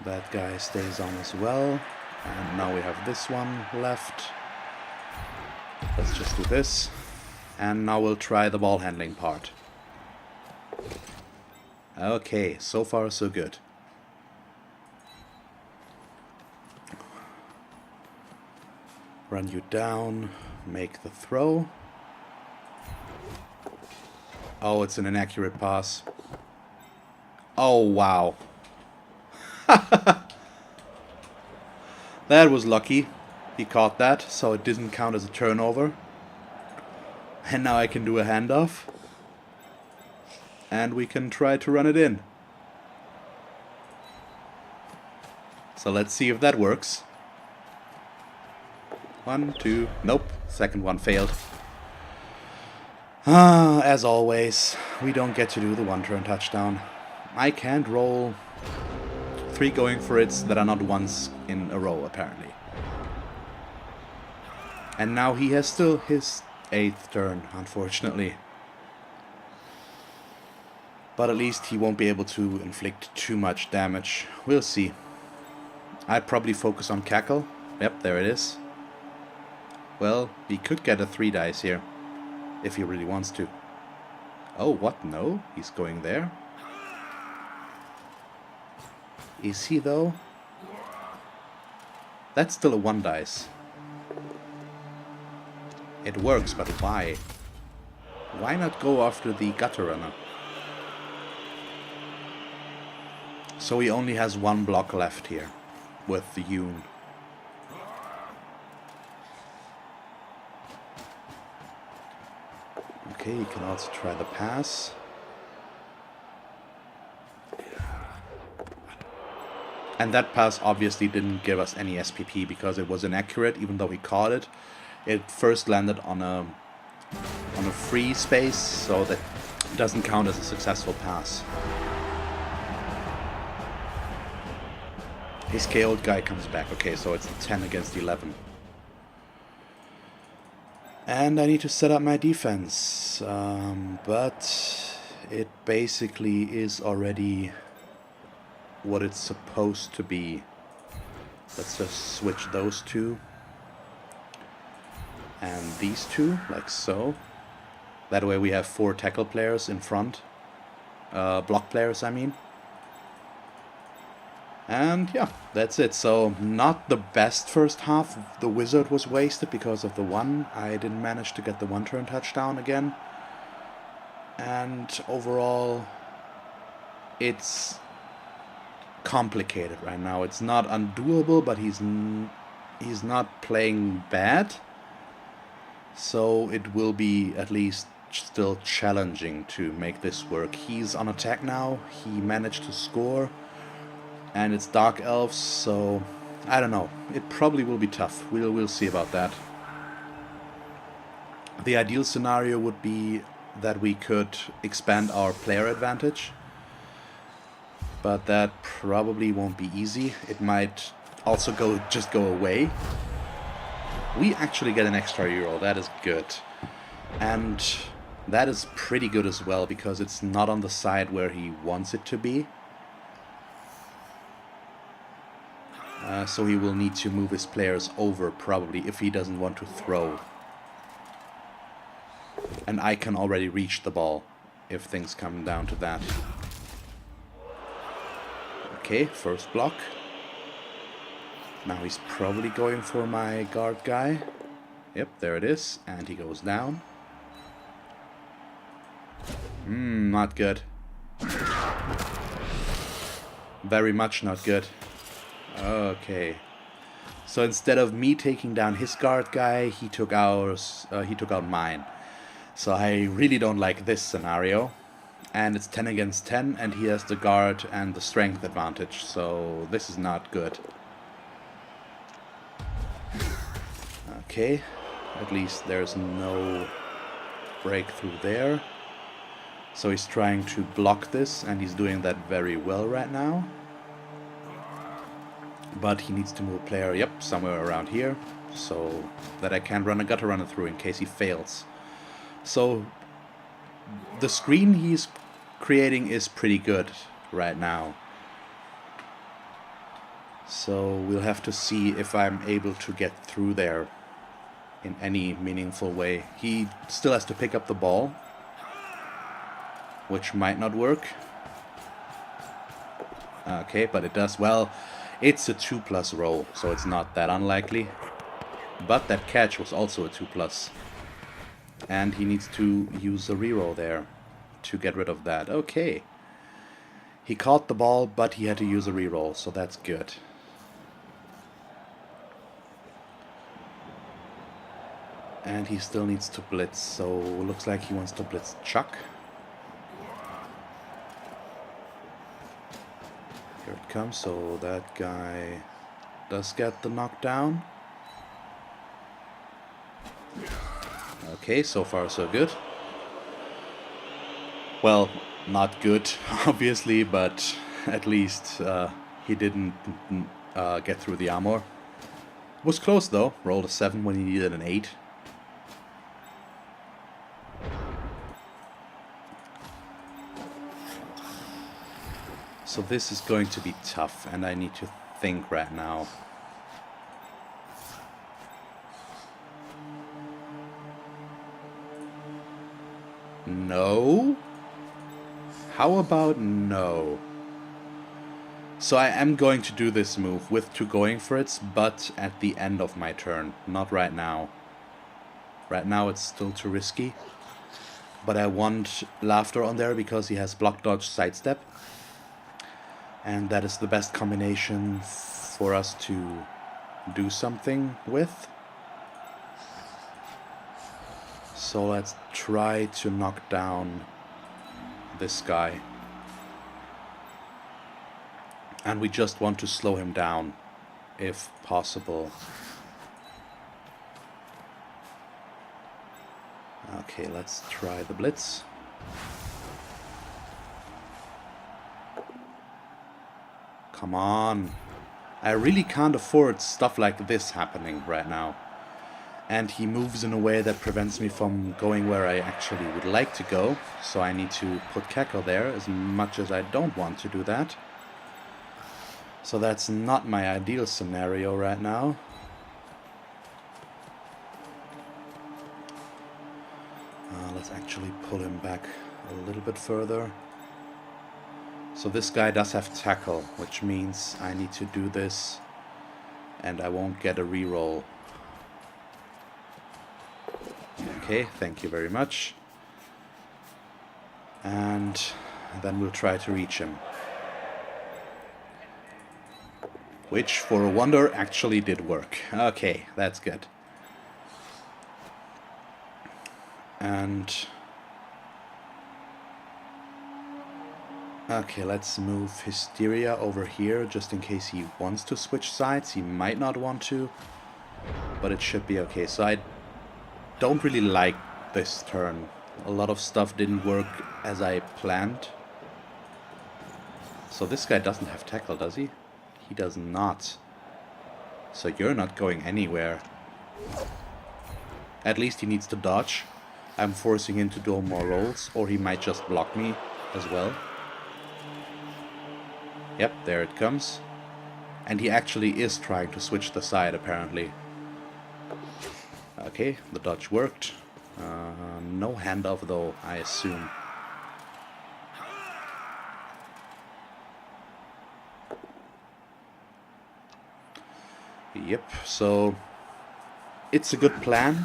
S1: That guy stays on as well. And now we have this one left. Let's just do this. And now we'll try the ball handling part. Okay, so far so good. Run you down, make the throw. Oh, it's an inaccurate pass. Oh, wow. That was lucky. He caught that, so it didn't count as a turnover. And now I can do a handoff. And we can try to run it in. So let's see if that works. 1, 2, nope. Second one failed. As always, we don't get to do the one-turn touchdown. I can't roll 3 going for it that are not once in a row, apparently. And now he has still his 8th turn, unfortunately. But at least he won't be able to inflict too much damage. We'll see. I'd probably focus on Cackle. Yep, there it is. Well, we could get a 3 dice here. if he really wants to. Oh, what? No? He's going there? Is he, though? That's still a 1 dice. It works, but why? Why not go after the gutter runner? So he only has 1 block left here with the Yoon. Okay, he can also try the pass. And that pass obviously didn't give us any SPP because it was inaccurate, even though he caught it. It first landed on a free space, so that doesn't count as a successful pass. His KO'd guy comes back. Okay, so it's 10 against 11. And I need to set up my defense. But it basically is already what it's supposed to be. Let's just switch those two. And these two, like so. That way we have 4 tackle players in front. Block players, I mean. And yeah, that's it. So not the best first half. The wizard was wasted because of the 1. I didn't manage to get the 1-turn touchdown again. And overall, it's complicated right now. It's not undoable, but he's not playing bad. So it will be at least still challenging to make this work. He's on attack now. He managed to score. And it's Dark Elves, so I don't know. It probably will be tough. We'll see about that. The ideal scenario would be that we could expand our player advantage. But that probably won't be easy. It might also just go away. We actually get an extra reroll. That is good. And that is pretty good as well, because it's not on the side where he wants it to be. So he will need to move his players over, probably, if he doesn't want to throw. And I can already reach the ball, if things come down to that. Okay, first block. Now he's probably going for my guard guy. Yep, there it is. And he goes down. Not good. Very much not good. Okay. So instead of me taking down his guard guy, he took out mine. So I really don't like this scenario. And it's 10 against 10, and he has the guard and the strength advantage. So this is not good. Okay. At least there's no breakthrough there. So he's trying to block this, and he's doing that very well right now. But he needs to move a player, yep, somewhere around here, so that I can run a gutter runner through in case he fails. So the screen he's creating is pretty good right now. So we'll have to see if I'm able to get through there in any meaningful way. He still has to pick up the ball, which might not work. Okay, but it does. Well, it's a 2+ roll, so it's not that unlikely. But that catch was also a 2+. And he needs to use a reroll there to get rid of that. Okay. He caught the ball, but he had to use a reroll, so that's good. And he still needs to blitz, so looks like he wants to blitz Chuck. Here it comes, so that guy does get the knockdown. Okay, so far so good. Well, not good, obviously, but at least he didn't get through the armor. Was close though, rolled a 7 when he needed an 8. So this is going to be tough, and I need to think right now. no? How about no? So I am going to do this move with 2 going for it, but at the end of my turn, not right now. Right now it's still too risky. But I want Laughter on there because he has block, dodge, sidestep. And that is the best combination for us to do something with. So let's try to knock down this guy. And we just want to slow him down, if possible. Okay, let's try the blitz. Come on. I really can't afford stuff like this happening right now. And he moves in a way that prevents me from going where I actually would like to go. So I need to put Cackle there, as much as I don't want to do that. So that's not my ideal scenario right now. Let's actually pull him back a little bit further. So this guy does have tackle, which means I need to do this and I won't get a reroll. Okay, thank you very much. And then we'll try to reach him. Which, for a wonder, actually did work. Okay, that's good. And... okay, let's move Hysteria over here, just in case he wants to switch sides. He might not want to, but it should be okay. So I don't really like this turn. A lot of stuff didn't work as I planned. So this guy doesn't have tackle, does he? He does not. So you're not going anywhere. At least he needs to dodge. I'm forcing him to do more rolls, or he might just block me as well. Yep, there it comes. And he actually is trying to switch the side, apparently. Okay, the dodge worked. No handoff though, I assume. Yep, so it's a good plan,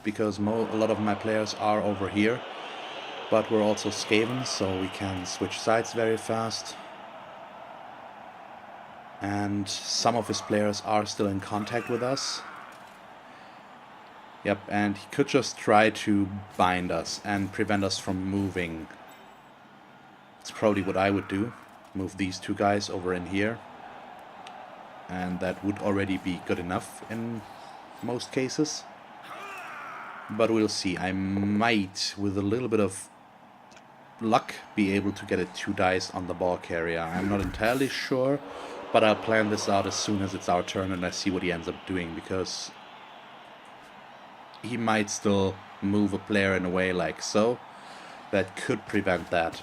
S1: because a lot of my players are over here. But we're also Skaven, so we can switch sides very fast. And some of his players are still in contact with us. Yep, and he could just try to bind us and prevent us from moving. It's probably what I would do. Move these 2 guys over in here. And that would already be good enough in most cases. But we'll see. I might, with a little bit of luck, be able to get a 2 dice on the ball carrier. I'm not entirely sure, but I'll plan this out as soon as it's our turn and I see what he ends up doing, because he might still move a player in a way like so that could prevent that.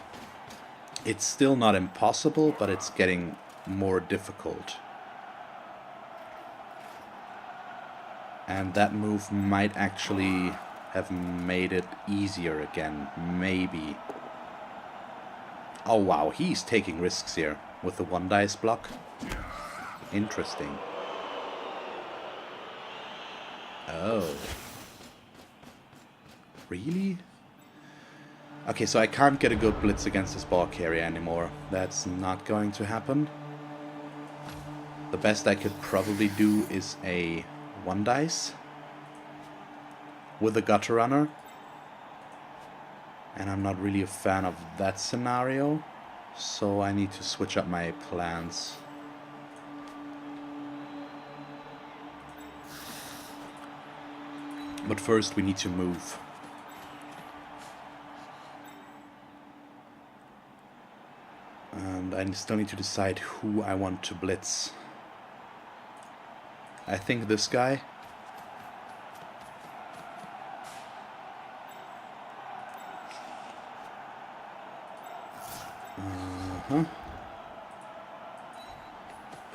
S1: It's still not impossible, but it's getting more difficult. And that move might actually have made it easier again, maybe. Oh wow, he's taking risks here with the 1 dice block. Interesting. Oh. Really? Okay, so I can't get a good blitz against this ball carrier anymore. That's not going to happen. The best I could probably do is a 1 dice with a gutter runner. And I'm not really a fan of that scenario, so I need to switch up my plans. But first we need to move. And I still need to decide who I want to blitz. I think this guy.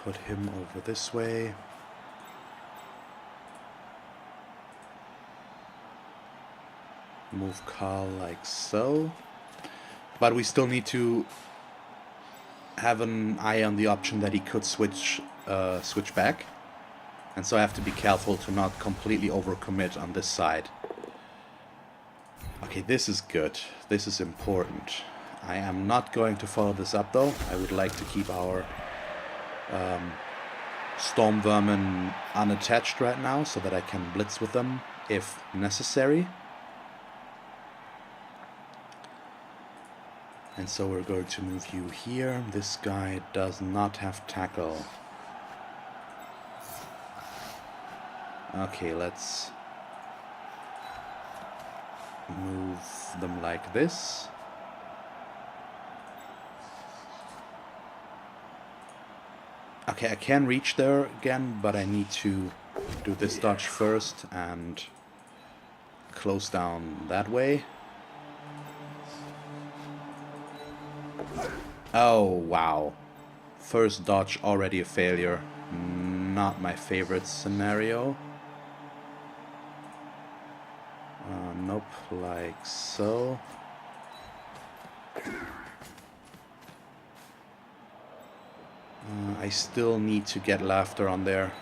S1: Put him over this way. Move Carl like so. But we still need to have an eye on the option that he could switch back. And so I have to be careful to not completely overcommit on this side. Okay, this is good. This is important. I am not going to follow this up though. I would like to keep our Storm Vermin unattached right now so that I can blitz with them if necessary. And so we're going to move you here. This guy does not have tackle. Okay, let's move them like this. Okay, I can reach there again, but I need to do this dodge first and close down that way. Oh, wow. First dodge already a failure. Not my favorite scenario. Nope, like so. I still need to get laughter on there.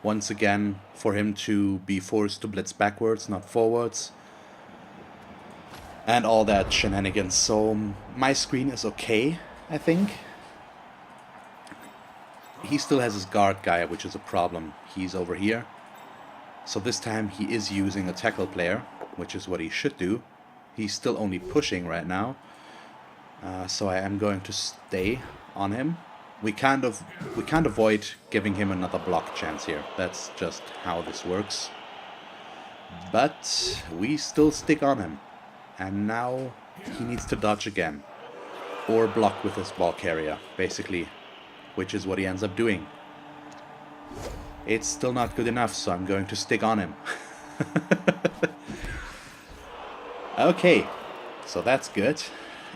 S1: Once again, for him to be forced to blitz backwards, not forwards. And all that shenanigans. So my screen is okay, I think. He still has his guard guy, which is a problem. He's over here. So this time he is using a tackle player, which is what he should do. He's still only pushing right now. So I am going to stay on him. We can't avoid giving him another block chance here. That's just how this works. But we still stick on him. And now he needs to dodge again. Or block with his ball carrier, basically. Which is what he ends up doing. It's still not good enough, so I'm going to stick on him. Okay, so that's good.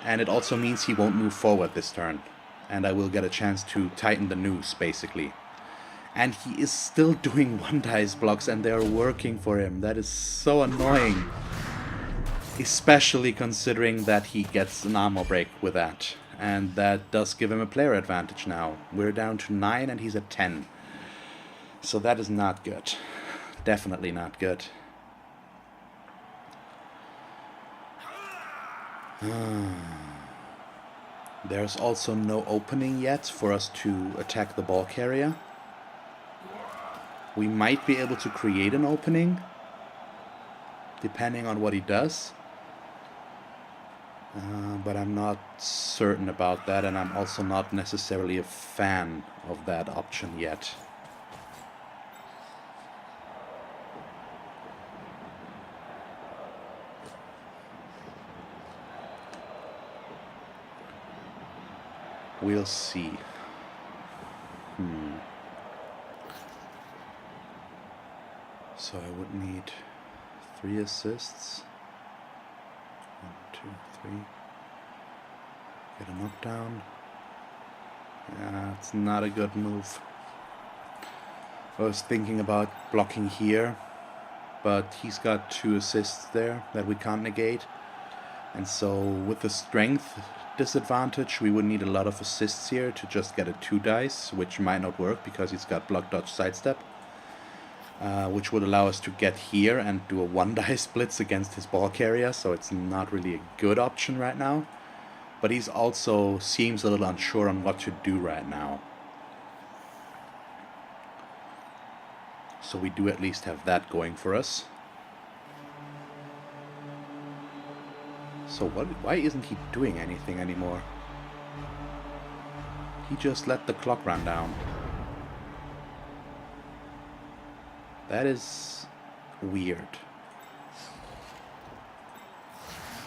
S1: And it also means he won't move forward this turn. And I will get a chance to tighten the noose, basically. And he is still doing one dice blocks and they're working for him. That is so annoying. Especially considering that he gets an armor break with that. And that does give him a player advantage now. We're down to 9 and he's at 10. So that is not good. Definitely not good. There's also no opening yet for us to attack the ball carrier. We might be able to create an opening, depending on what he does. But I'm not certain about that, and I'm also not necessarily a fan of that option yet. We'll see. So I would need 3 assists. 1, 2, 3. Get a knockdown. Yeah, it's not a good move. I was thinking about blocking here, but he's got 2 assists there that we can't negate. And so with the strength disadvantage, we would need a lot of assists here to just get a 2 dice, which might not work because he's got block, dodge, sidestep. Which would allow us to get here and do a 1 dice blitz against his ball carrier, so it's not really a good option right now. But he's also seems a little unsure on what to do right now. So we do at least have that going for us. So why isn't he doing anything anymore? He just let the clock run down. That is weird.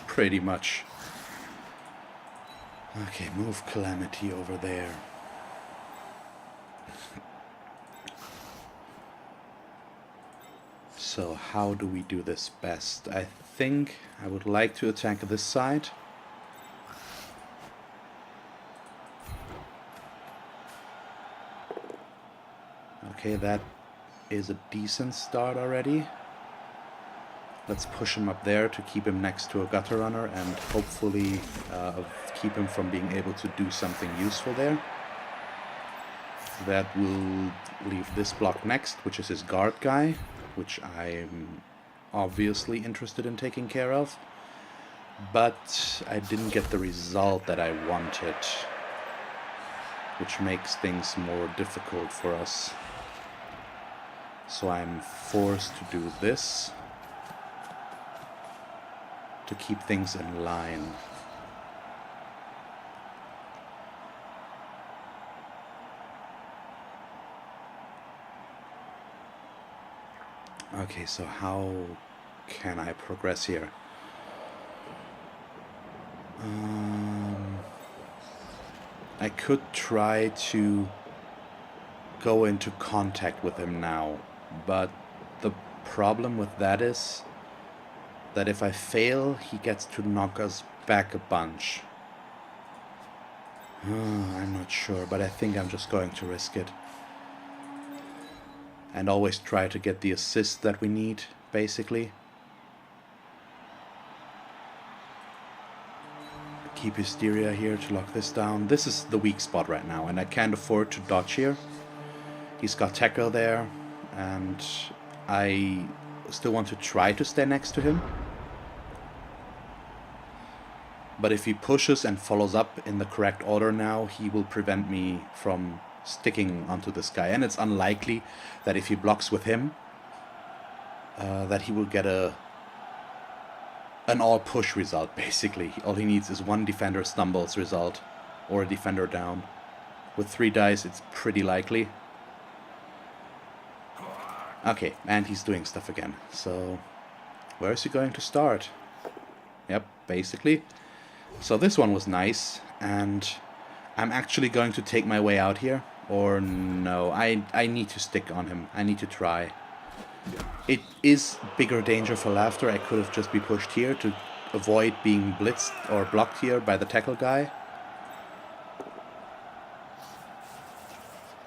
S1: Pretty much. Okay, move Calamity over there. So how do we do this best? I think I would like to attack this side. Okay, that is a decent start already. Let's push him up there to keep him next to a gutter runner and hopefully keep him from being able to do something useful there. That will leave this block next, which is his guard guy, which I'm obviously interested in taking care of. But I didn't get the result that I wanted, which makes things more difficult for us. So I'm forced to do this to keep things in line. Okay, so how can I progress here? I could try to go into contact with him now, but the problem with that is that if I fail, he gets to knock us back a bunch. I'm not sure, but I think I'm just going to risk it. And always try to get the assist that we need, basically. Keep Hysteria here to lock this down. This is the weak spot right now, and I can't afford to dodge here. He's got Tackle there, and I still want to try to stay next to him. But if he pushes and follows up in the correct order now, he will prevent me from sticking onto this guy. And it's unlikely that if he blocks with him, that he will get an all-push result, basically. All he needs is one defender stumbles result, or a defender down. With 3 dice, it's pretty likely. Okay, and he's doing stuff again. So, where is he going to start? Yep, basically. So this one was nice, and I'm actually going to take my way out here. Or no, I need to stick on him. I need to try. It is bigger danger for Laughter. I could have just be pushed here to avoid being blitzed or blocked here by the tackle guy.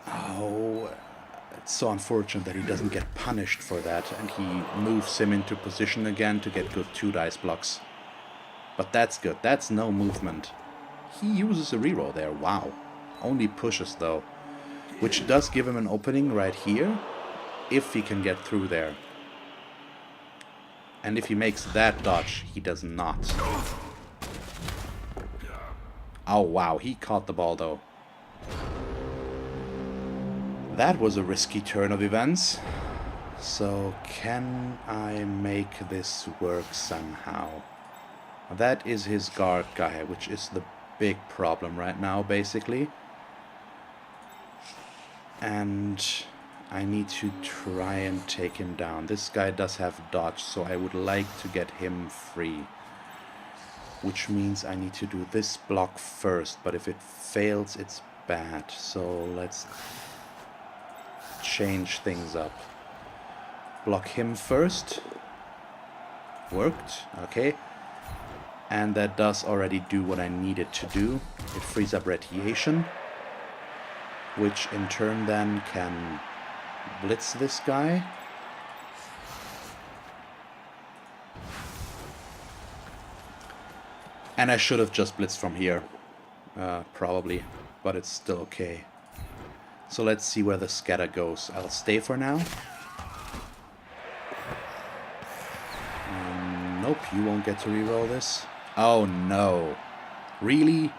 S1: Oh, it's so unfortunate that he doesn't get punished for that, and he moves him into position again to get good 2 dice blocks. But that's good. That's no movement. He uses a reroll there. Wow. Only pushes though, which does give him an opening right here, if he can get through there. And if he makes that dodge, he does not. Oh wow, he caught the ball though. That was a risky turn of events. So can I make this work somehow? That is his guard guy, which is the big problem right now, basically. And I need to try and take him down. This guy does have dodge, so I would like to get him free. Which means I need to do this block first, but if it fails, it's bad. So let's change things up. Block him first. Worked, okay. And that does already do what I needed to do. It frees up radiation, which in turn then can blitz this guy. And I should have just blitzed from here, probably, but it's still okay. So let's see where the scatter goes. I'll stay for now. Nope, you won't get to reroll this. Oh no. Really?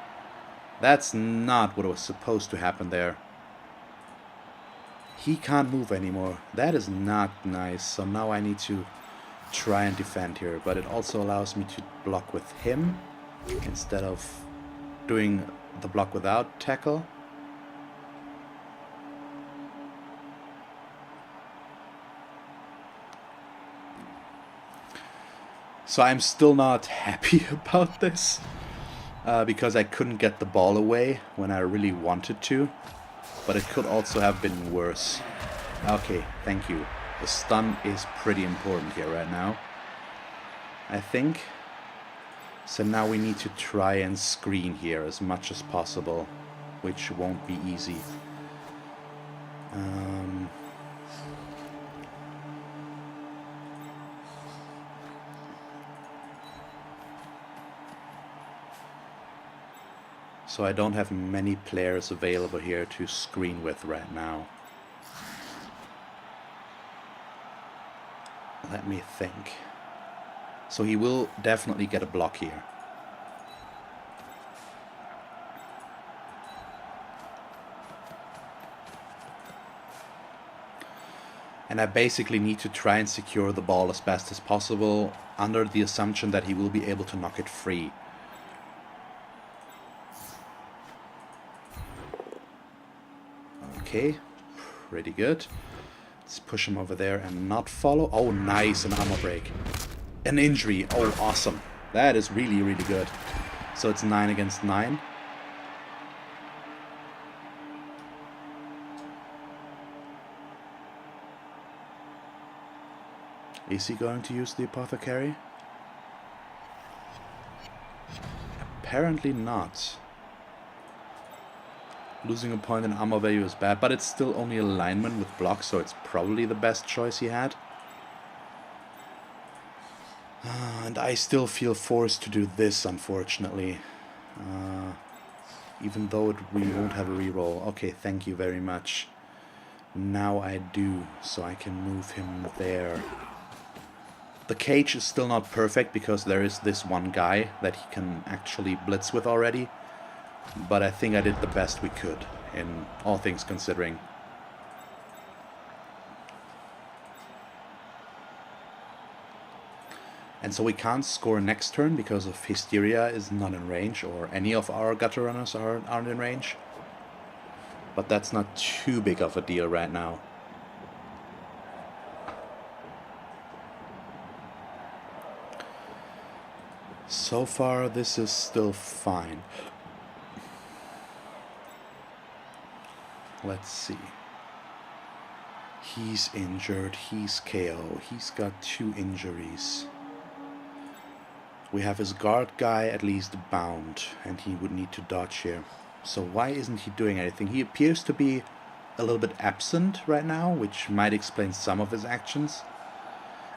S1: That's not what was supposed to happen there. He can't move anymore. That is not nice. So now I need to try and defend here. But it also allows me to block with him instead of doing the block without tackle. So I'm still not happy about this, because I couldn't get the ball away when I really wanted to, but it could also have been worse. Okay, thank you. The stun is pretty important here right now, I think. So now we need to try and screen here as much as possible, which won't be easy. So I don't have many players available here to screen with right now. Let me think. So he will definitely get a block here. And I basically need to try and secure the ball as best as possible under the assumption that he will be able to knock it free. Okay, pretty good. Let's push him over there and not follow. Oh, nice, an armor break. An injury. Oh, awesome. That is really, really good. So it's 9 against 9. Is he going to use the apothecary? Apparently not. Losing a point in armor value is bad, but it's still only a lineman with block, so it's probably the best choice he had. And I still feel forced to do this, unfortunately. Even though we won't have a reroll. Okay, thank you very much. Now I do, so I can move him there. The cage is still not perfect because there is this one guy that he can actually blitz with already. But I think I did the best we could, in all things considering. And so we can't score next turn because of Hysteria is not in range, or any of our gutter runners aren't in range. But that's not too big of a deal right now. So far this is still fine. Let's see. He's injured, he's KO, he's got 2 injuries. We have his guard guy at least bound, and he would need to dodge here. So why isn't he doing anything? He appears to be a little bit absent right now, which might explain some of his actions.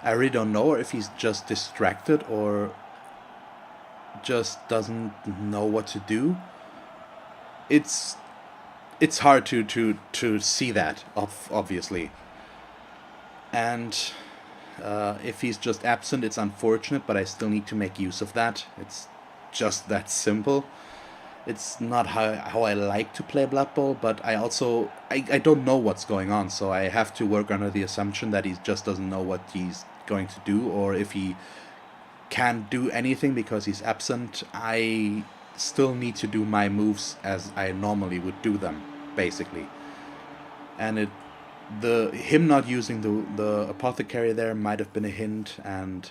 S1: I really don't know if he's just distracted or just doesn't know what to do. It's hard to see that, obviously. And if he's just absent, it's unfortunate, but I still need to make use of that. It's just that simple. It's not how I like to play Blood Bowl, but I also... I don't know what's going on, so I have to work under the assumption that he just doesn't know what he's going to do, or if he can't do anything because he's absent, I still need to do my moves as I normally would do them, basically. And him not using the apothecary there might have been a hint and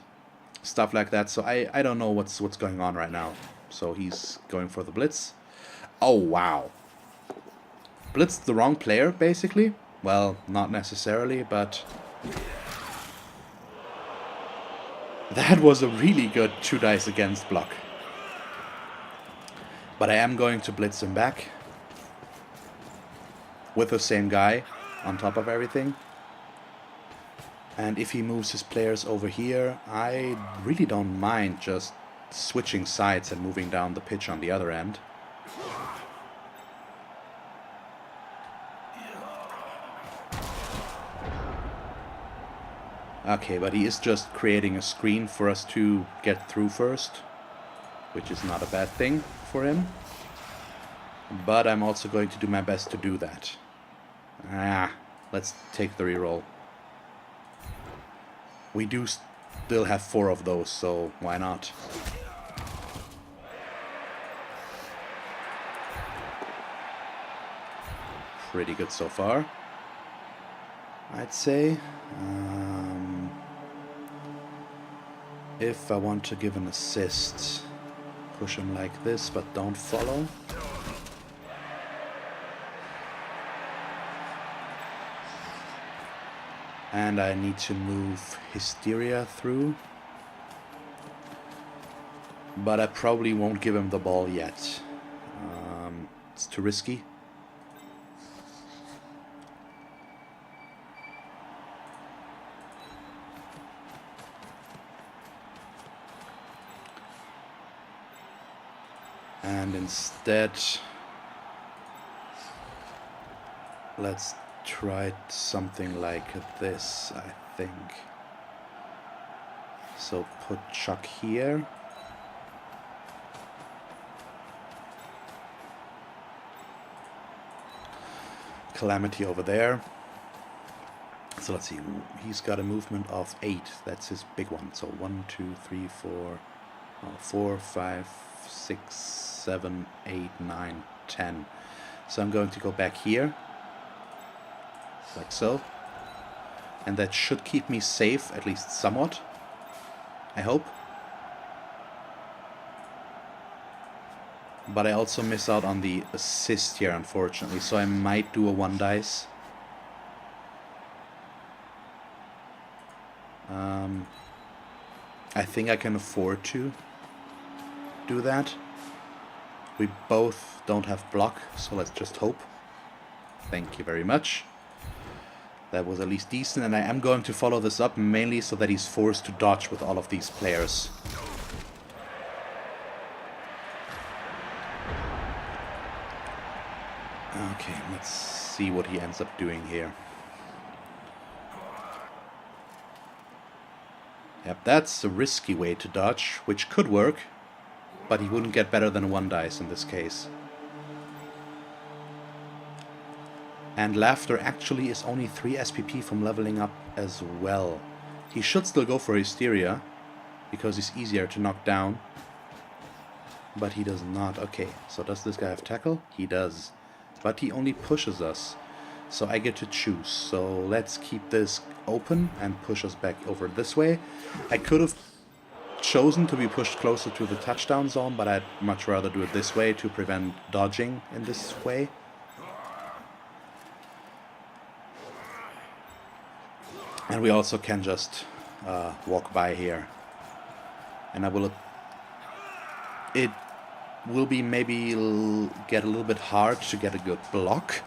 S1: stuff like that. So I don't know what's going on right now. So he's going for the blitz. Oh wow, blitzed the wrong player basically. Well, not necessarily, but that was a really good 2 dice against block. But I am going to blitz him back with the same guy on top of everything. And if he moves his players over here, I really don't mind just switching sides and moving down the pitch on the other end. Okay, but he is just creating a screen for us to get through first, which is not a bad thing for him. But I'm also going to do my best to do that. Let's take the reroll. We do still have 4 of those, so why not? Pretty good so far, I'd say. If I want to give an assist, push him like this, but don't follow. And I need to move Hysteria through. But I probably won't give him the ball yet. It's too risky. And instead, let's try something like this, I think. So put Chuck here. Calamity over there. So let's see, he's got a movement of 8. That's his big one. So 1, 2, 3, 4, 4, 5, 6, 7, 8, 9, 10. So I'm going to go back here, like so. And that should keep me safe, at least somewhat. I hope. But I also miss out on the assist here, unfortunately. So I might do a 1 dice. I think I can afford to do that. We both don't have block, so let's just hope. Thank you very much. That was at least decent, and I am going to follow this up mainly so that he's forced to dodge with all of these players. Okay, let's see what he ends up doing here. Yep, that's a risky way to dodge, which could work, but he wouldn't get better than 1 dice in this case. And Laughter actually is only 3 SPP from leveling up as well. He should still go for Hysteria, because he's easier to knock down. But he does not. Okay, so does this guy have tackle? He does. But he only pushes us. So I get to choose. So let's keep this open and push us back over this way. I could have chosen to be pushed closer to the touchdown zone, but I'd much rather do it this way to prevent dodging in this way. And we also can just walk by here. And I will... It will be maybe get a little bit hard to get a good block.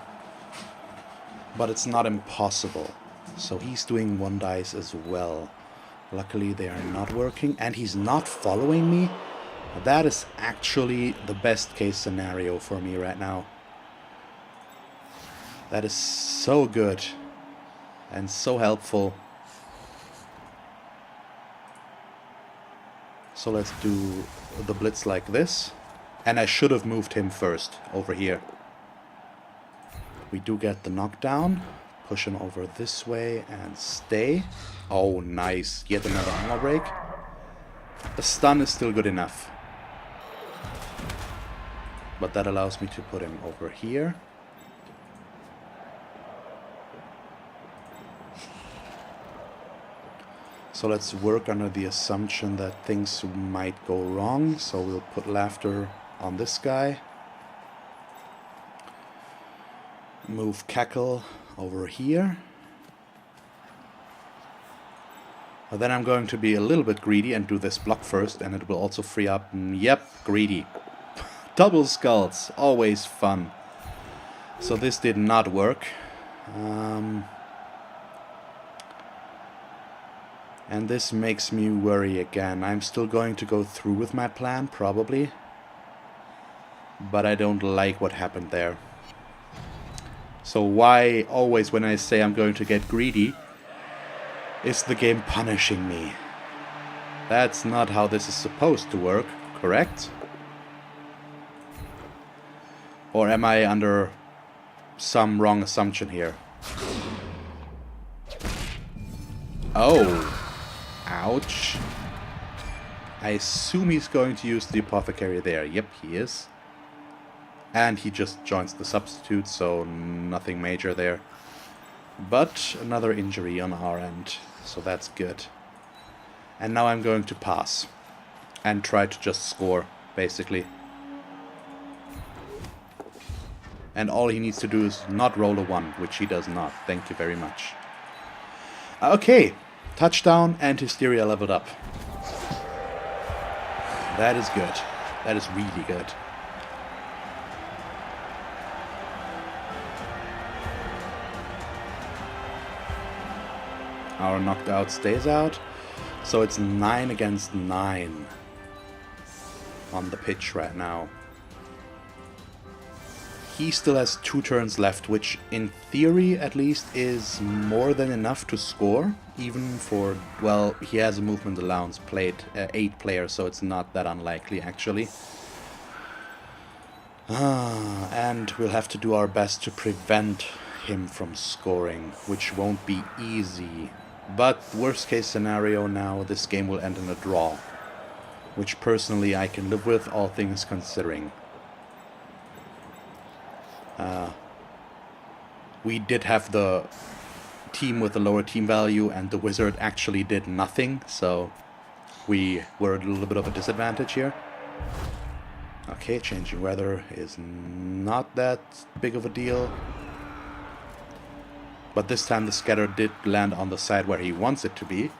S1: But it's not impossible. So he's doing 1 dice as well. Luckily they are not working. And he's not following me. That is actually the best case scenario for me right now. That is so good. And so helpful. So let's do the blitz like this. And I should have moved him first over here. We do get the knockdown. Push him over this way and stay. Oh, nice. Yet another armor break. The stun is still good enough. But that allows me to put him over here. So let's work under the assumption that things might go wrong. So we'll put Laughter on this guy. Move Cackle over here. But then I'm going to be a little bit greedy and do this block first, and it will also free up... Yep, greedy. Double skulls, always fun. So this did not work. And this makes me worry again. I'm still going to go through with my plan, probably. But I don't like what happened there. So why always when I say I'm going to get greedy, is the game punishing me? That's not how this is supposed to work, correct? Or am I under some wrong assumption here? Oh. Ouch. I assume he's going to use the apothecary there. Yep, he is. And he just joins the substitute, so nothing major there. But another injury on our end, so that's good. And now I'm going to pass. And try to just score, basically. And all he needs to do is not roll a 1, which he does not. Thank you very much. Okay. Touchdown and Hysteria leveled up. That is good. That is really good. Our knocked out stays out. So it's 9 against 9 on the pitch right now. he still has 2 turns left, which in theory at least is more than enough to score, even for, well, he has a movement allowance played 8 players, so it's not that unlikely actually. And we'll have to do our best to prevent him from scoring, which won't be easy. But worst case scenario now, this game will end in a draw, which personally I can live with, all things considering. We did have the team with the lower team value, and the wizard actually did nothing, so we were at a little bit of a disadvantage here. Okay, changing weather is not that big of a deal. But this time the scatter did land on the side where he wants it to be.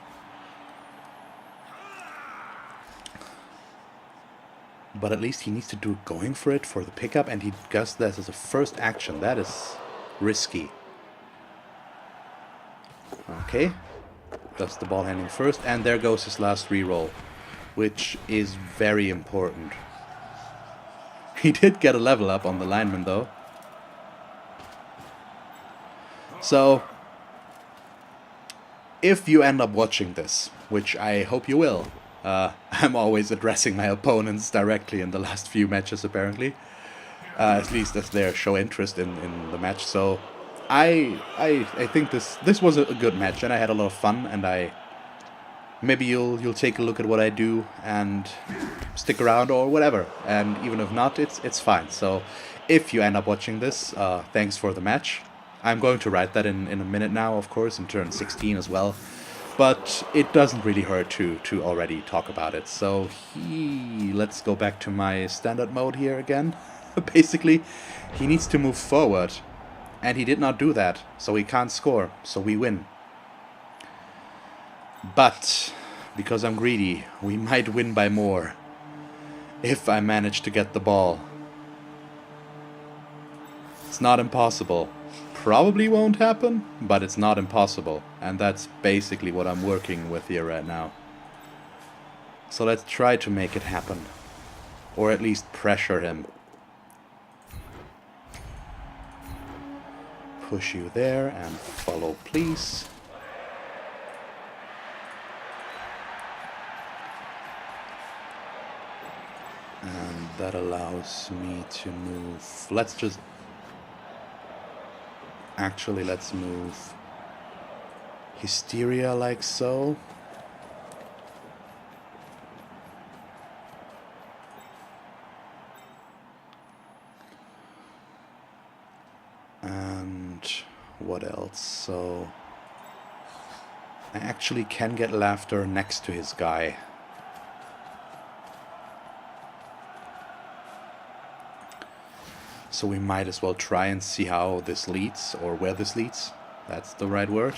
S1: But at least he needs to do going for it for the pickup, and he does that as a first action. That is risky. Okay, does the ball handling first, and there goes his last reroll, which is very important. He did get a level up on the lineman though. So, if you end up watching this, which I hope you will, I'm always addressing my opponents directly in the last few matches apparently, at least as they show interest in the match. So I think this was a good match, and I had a lot of fun, and maybe you'll take a look at what I do and stick around or whatever, and even if not, it's fine. So if you end up watching this, thanks for the match. I'm going to write that in a minute now, of course, in turn 16 as well. But it doesn't really hurt to already talk about it. So let's go back to my standard mode here again. Basically, he needs to move forward, and he did not do that, so he can't score, so we win. But because I'm greedy, we might win by more if I manage to get the ball. It's not impossible. Probably won't happen, but it's not impossible, and that's basically what I'm working with here right now. So let's try to make it happen, or at least pressure him. Push you there and follow, please. And that allows me to move. Actually, let's move Hysteria like so. And what else? So I actually can get Laughter next to his guy. So we might as well try and see how this leads, or where this leads. That's the right word.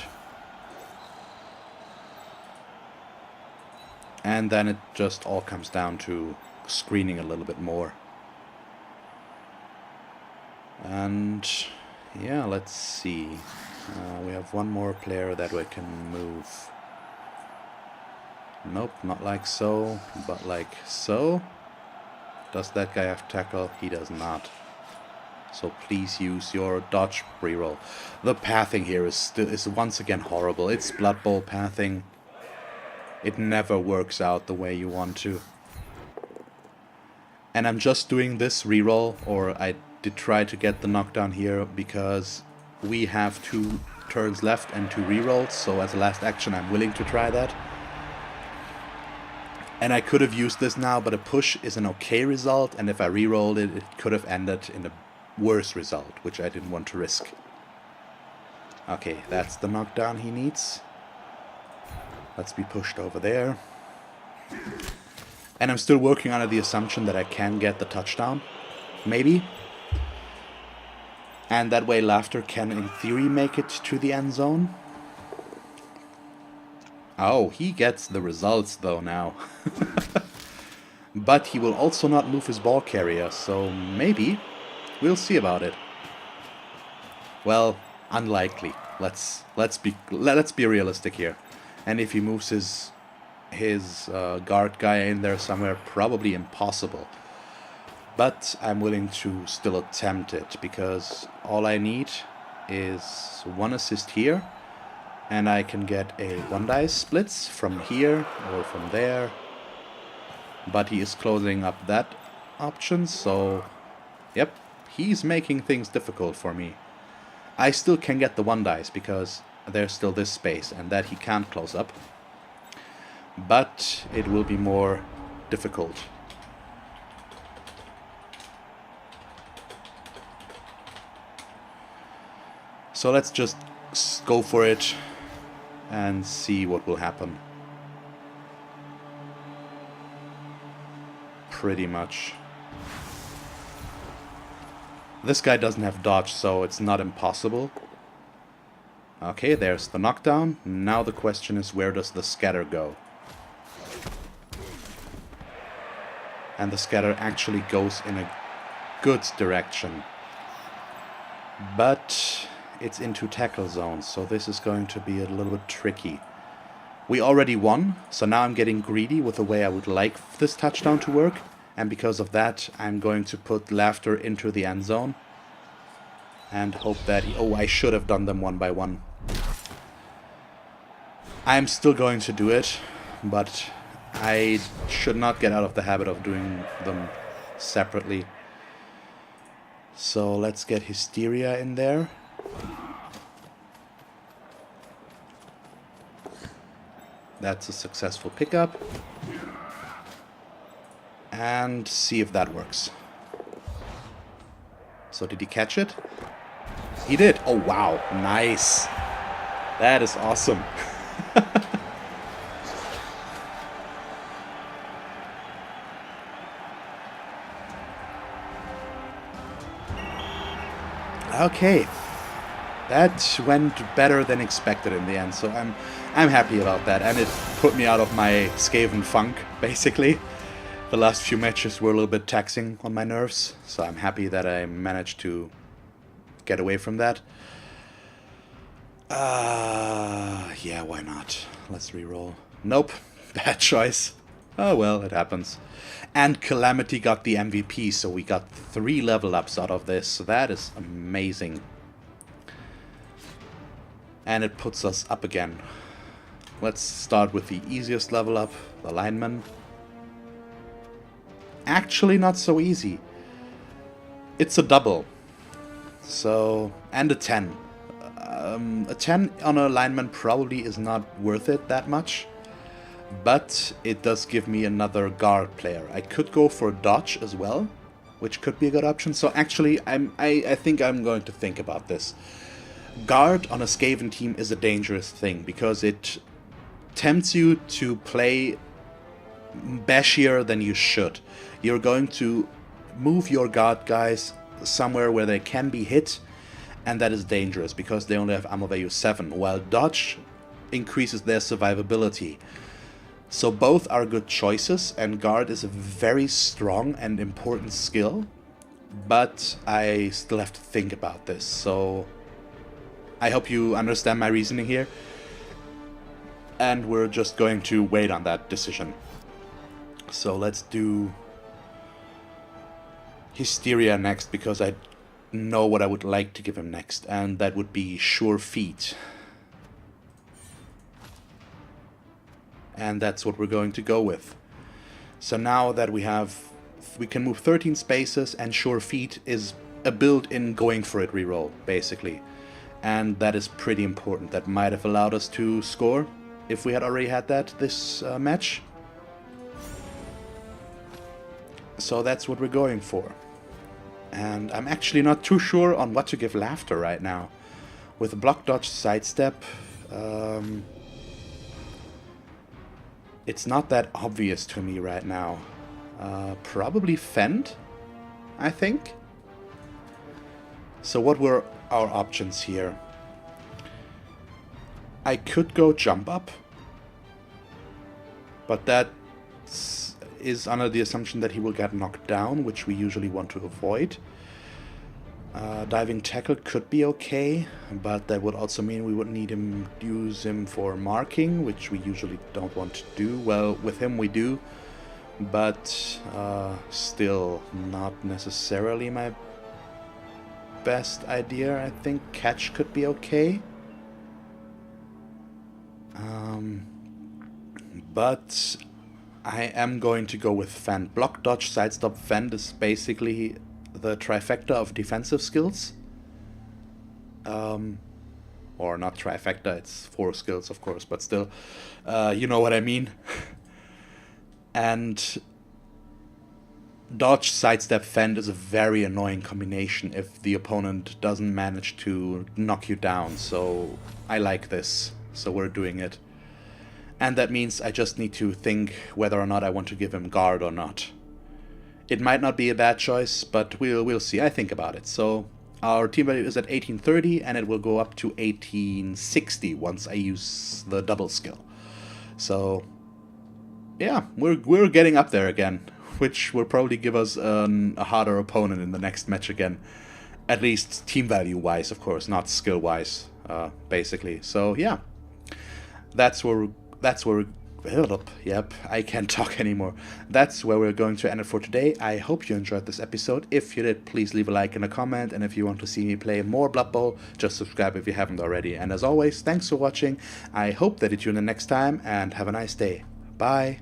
S1: And then it just all comes down to screening a little bit more. And yeah, let's see. We have one more player that we can move. Nope, not like so, but like so. Does that guy have tackle? He does not. So please use your dodge reroll. The pathing here is once again horrible. It's Blood Bowl pathing. It never works out the way you want to. And I'm just doing this reroll, or I did try to get the knockdown here, because we have 2 turns left and 2 rerolls. So as a last action, I'm willing to try that. And I could have used this now, but a push is an okay result, and if I rerolled it, it could have ended in a worse result, which I didn't want to risk. Okay, that's the knockdown he needs. Let's be pushed over there. And I'm still working under the assumption that I can get the touchdown. Maybe. And that way Laughter can, in theory, make it to the end zone. Oh, he gets the results, though, now. But he will also not move his ball carrier, so maybe. We'll see about it. Well, unlikely. Let's be realistic here. And if he moves his guard guy in there somewhere, probably impossible. But I'm willing to still attempt it, because all I need is 1 assist here, and I can get a 1 dice splits from here or from there. But he is closing up that option, so yep, he's making things difficult for me. I still can get the 1 dice because there's still this space, and that he can't close up. But it will be more difficult. So let's just go for it and see what will happen. Pretty much. This guy doesn't have dodge, so it's not impossible. Okay, there's the knockdown. Now the question is, where does the scatter go? And the scatter actually goes in a good direction. But it's into tackle zone, so this is going to be a little bit tricky. We already won, so now I'm getting greedy with the way I would like this touchdown to work. And because of that, I'm going to put Laughter into the end zone. And hope that... oh, I should have done them 1 by 1. I'm still going to do it, but I should not get out of the habit of doing them separately. So let's get Hysteria in there. That's a successful pickup. And see if that works. So did he catch it? He did. Oh wow, nice. That is awesome. Okay, that went better than expected in the end, so I'm happy about that, and it put me out of my Skaven funk, basically. The last few matches were a little bit taxing on my nerves, so I'm happy that I managed to get away from that. Yeah, why not? Let's reroll. Nope, bad choice. Oh well, it happens. And Calamity got the MVP, so we got 3 level ups out of this. So that is amazing. And it puts us up again. Let's start with the easiest level up, the lineman. Actually not so easy. It's a double. So, and a 10. A 10 on a lineman probably is not worth it that much. But it does give me another guard player. I could go for dodge as well, which could be a good option. So actually, I think I'm going to think about this. Guard on a Skaven team is a dangerous thing, because it tempts you to play bashier than you should. You're going to move your guard guys somewhere where they can be hit, and that is dangerous, because they only have ammo value 7, while dodge increases their survivability. So both are good choices, and guard is a very strong and important skill, but I still have to think about this, so I hope you understand my reasoning here, and we're just going to wait on that decision. So let's do Hysteria next, because I know what I would like to give him next, and that would be Sure Feet. And that's what we're going to go with. So now that we can move 13 spaces, and Sure Feet is a built-in going for it reroll, basically. And that is pretty important. That might have allowed us to score if we had already had that this match. So that's what we're going for. And I'm actually not too sure on what to give Laughter right now. With block, dodge, sidestep, it's not that obvious to me right now. Probably Fend, I think. So what were our options here? I could go jump up, but that is under the assumption that he will get knocked down, which we usually want to avoid. Diving tackle could be okay, but that would also mean we would need him, use him for marking, which we usually don't want to do. Well, with him we do, but still not necessarily my best idea. I think catch could be okay. But I am going to go with fend. Block, dodge, sidestep, fend is basically the trifecta of defensive skills. Or not trifecta, it's 4 skills, of course, but still, you know what I mean. And dodge, sidestep, fend is a very annoying combination if the opponent doesn't manage to knock you down, so I like this, so we're doing it. And that means I just need to think whether or not I want to give him guard or not. It might not be a bad choice, but we'll see. I think about it. So our team value is at 1830, and it will go up to 1860 once I use the double skill. So yeah, we're getting up there again, which will probably give us a harder opponent in the next match again. At least team value wise, of course, not skill wise, basically. So yeah, that's where yep, I can't talk anymore. That's where we're going to end it for today. I hope you enjoyed this episode. If you did, please leave a like and a comment, and if you want to see me play more Blood Bowl, just subscribe if you haven't already. And as always, thanks for watching. I hope that you tune in next time, and have a nice day. Bye.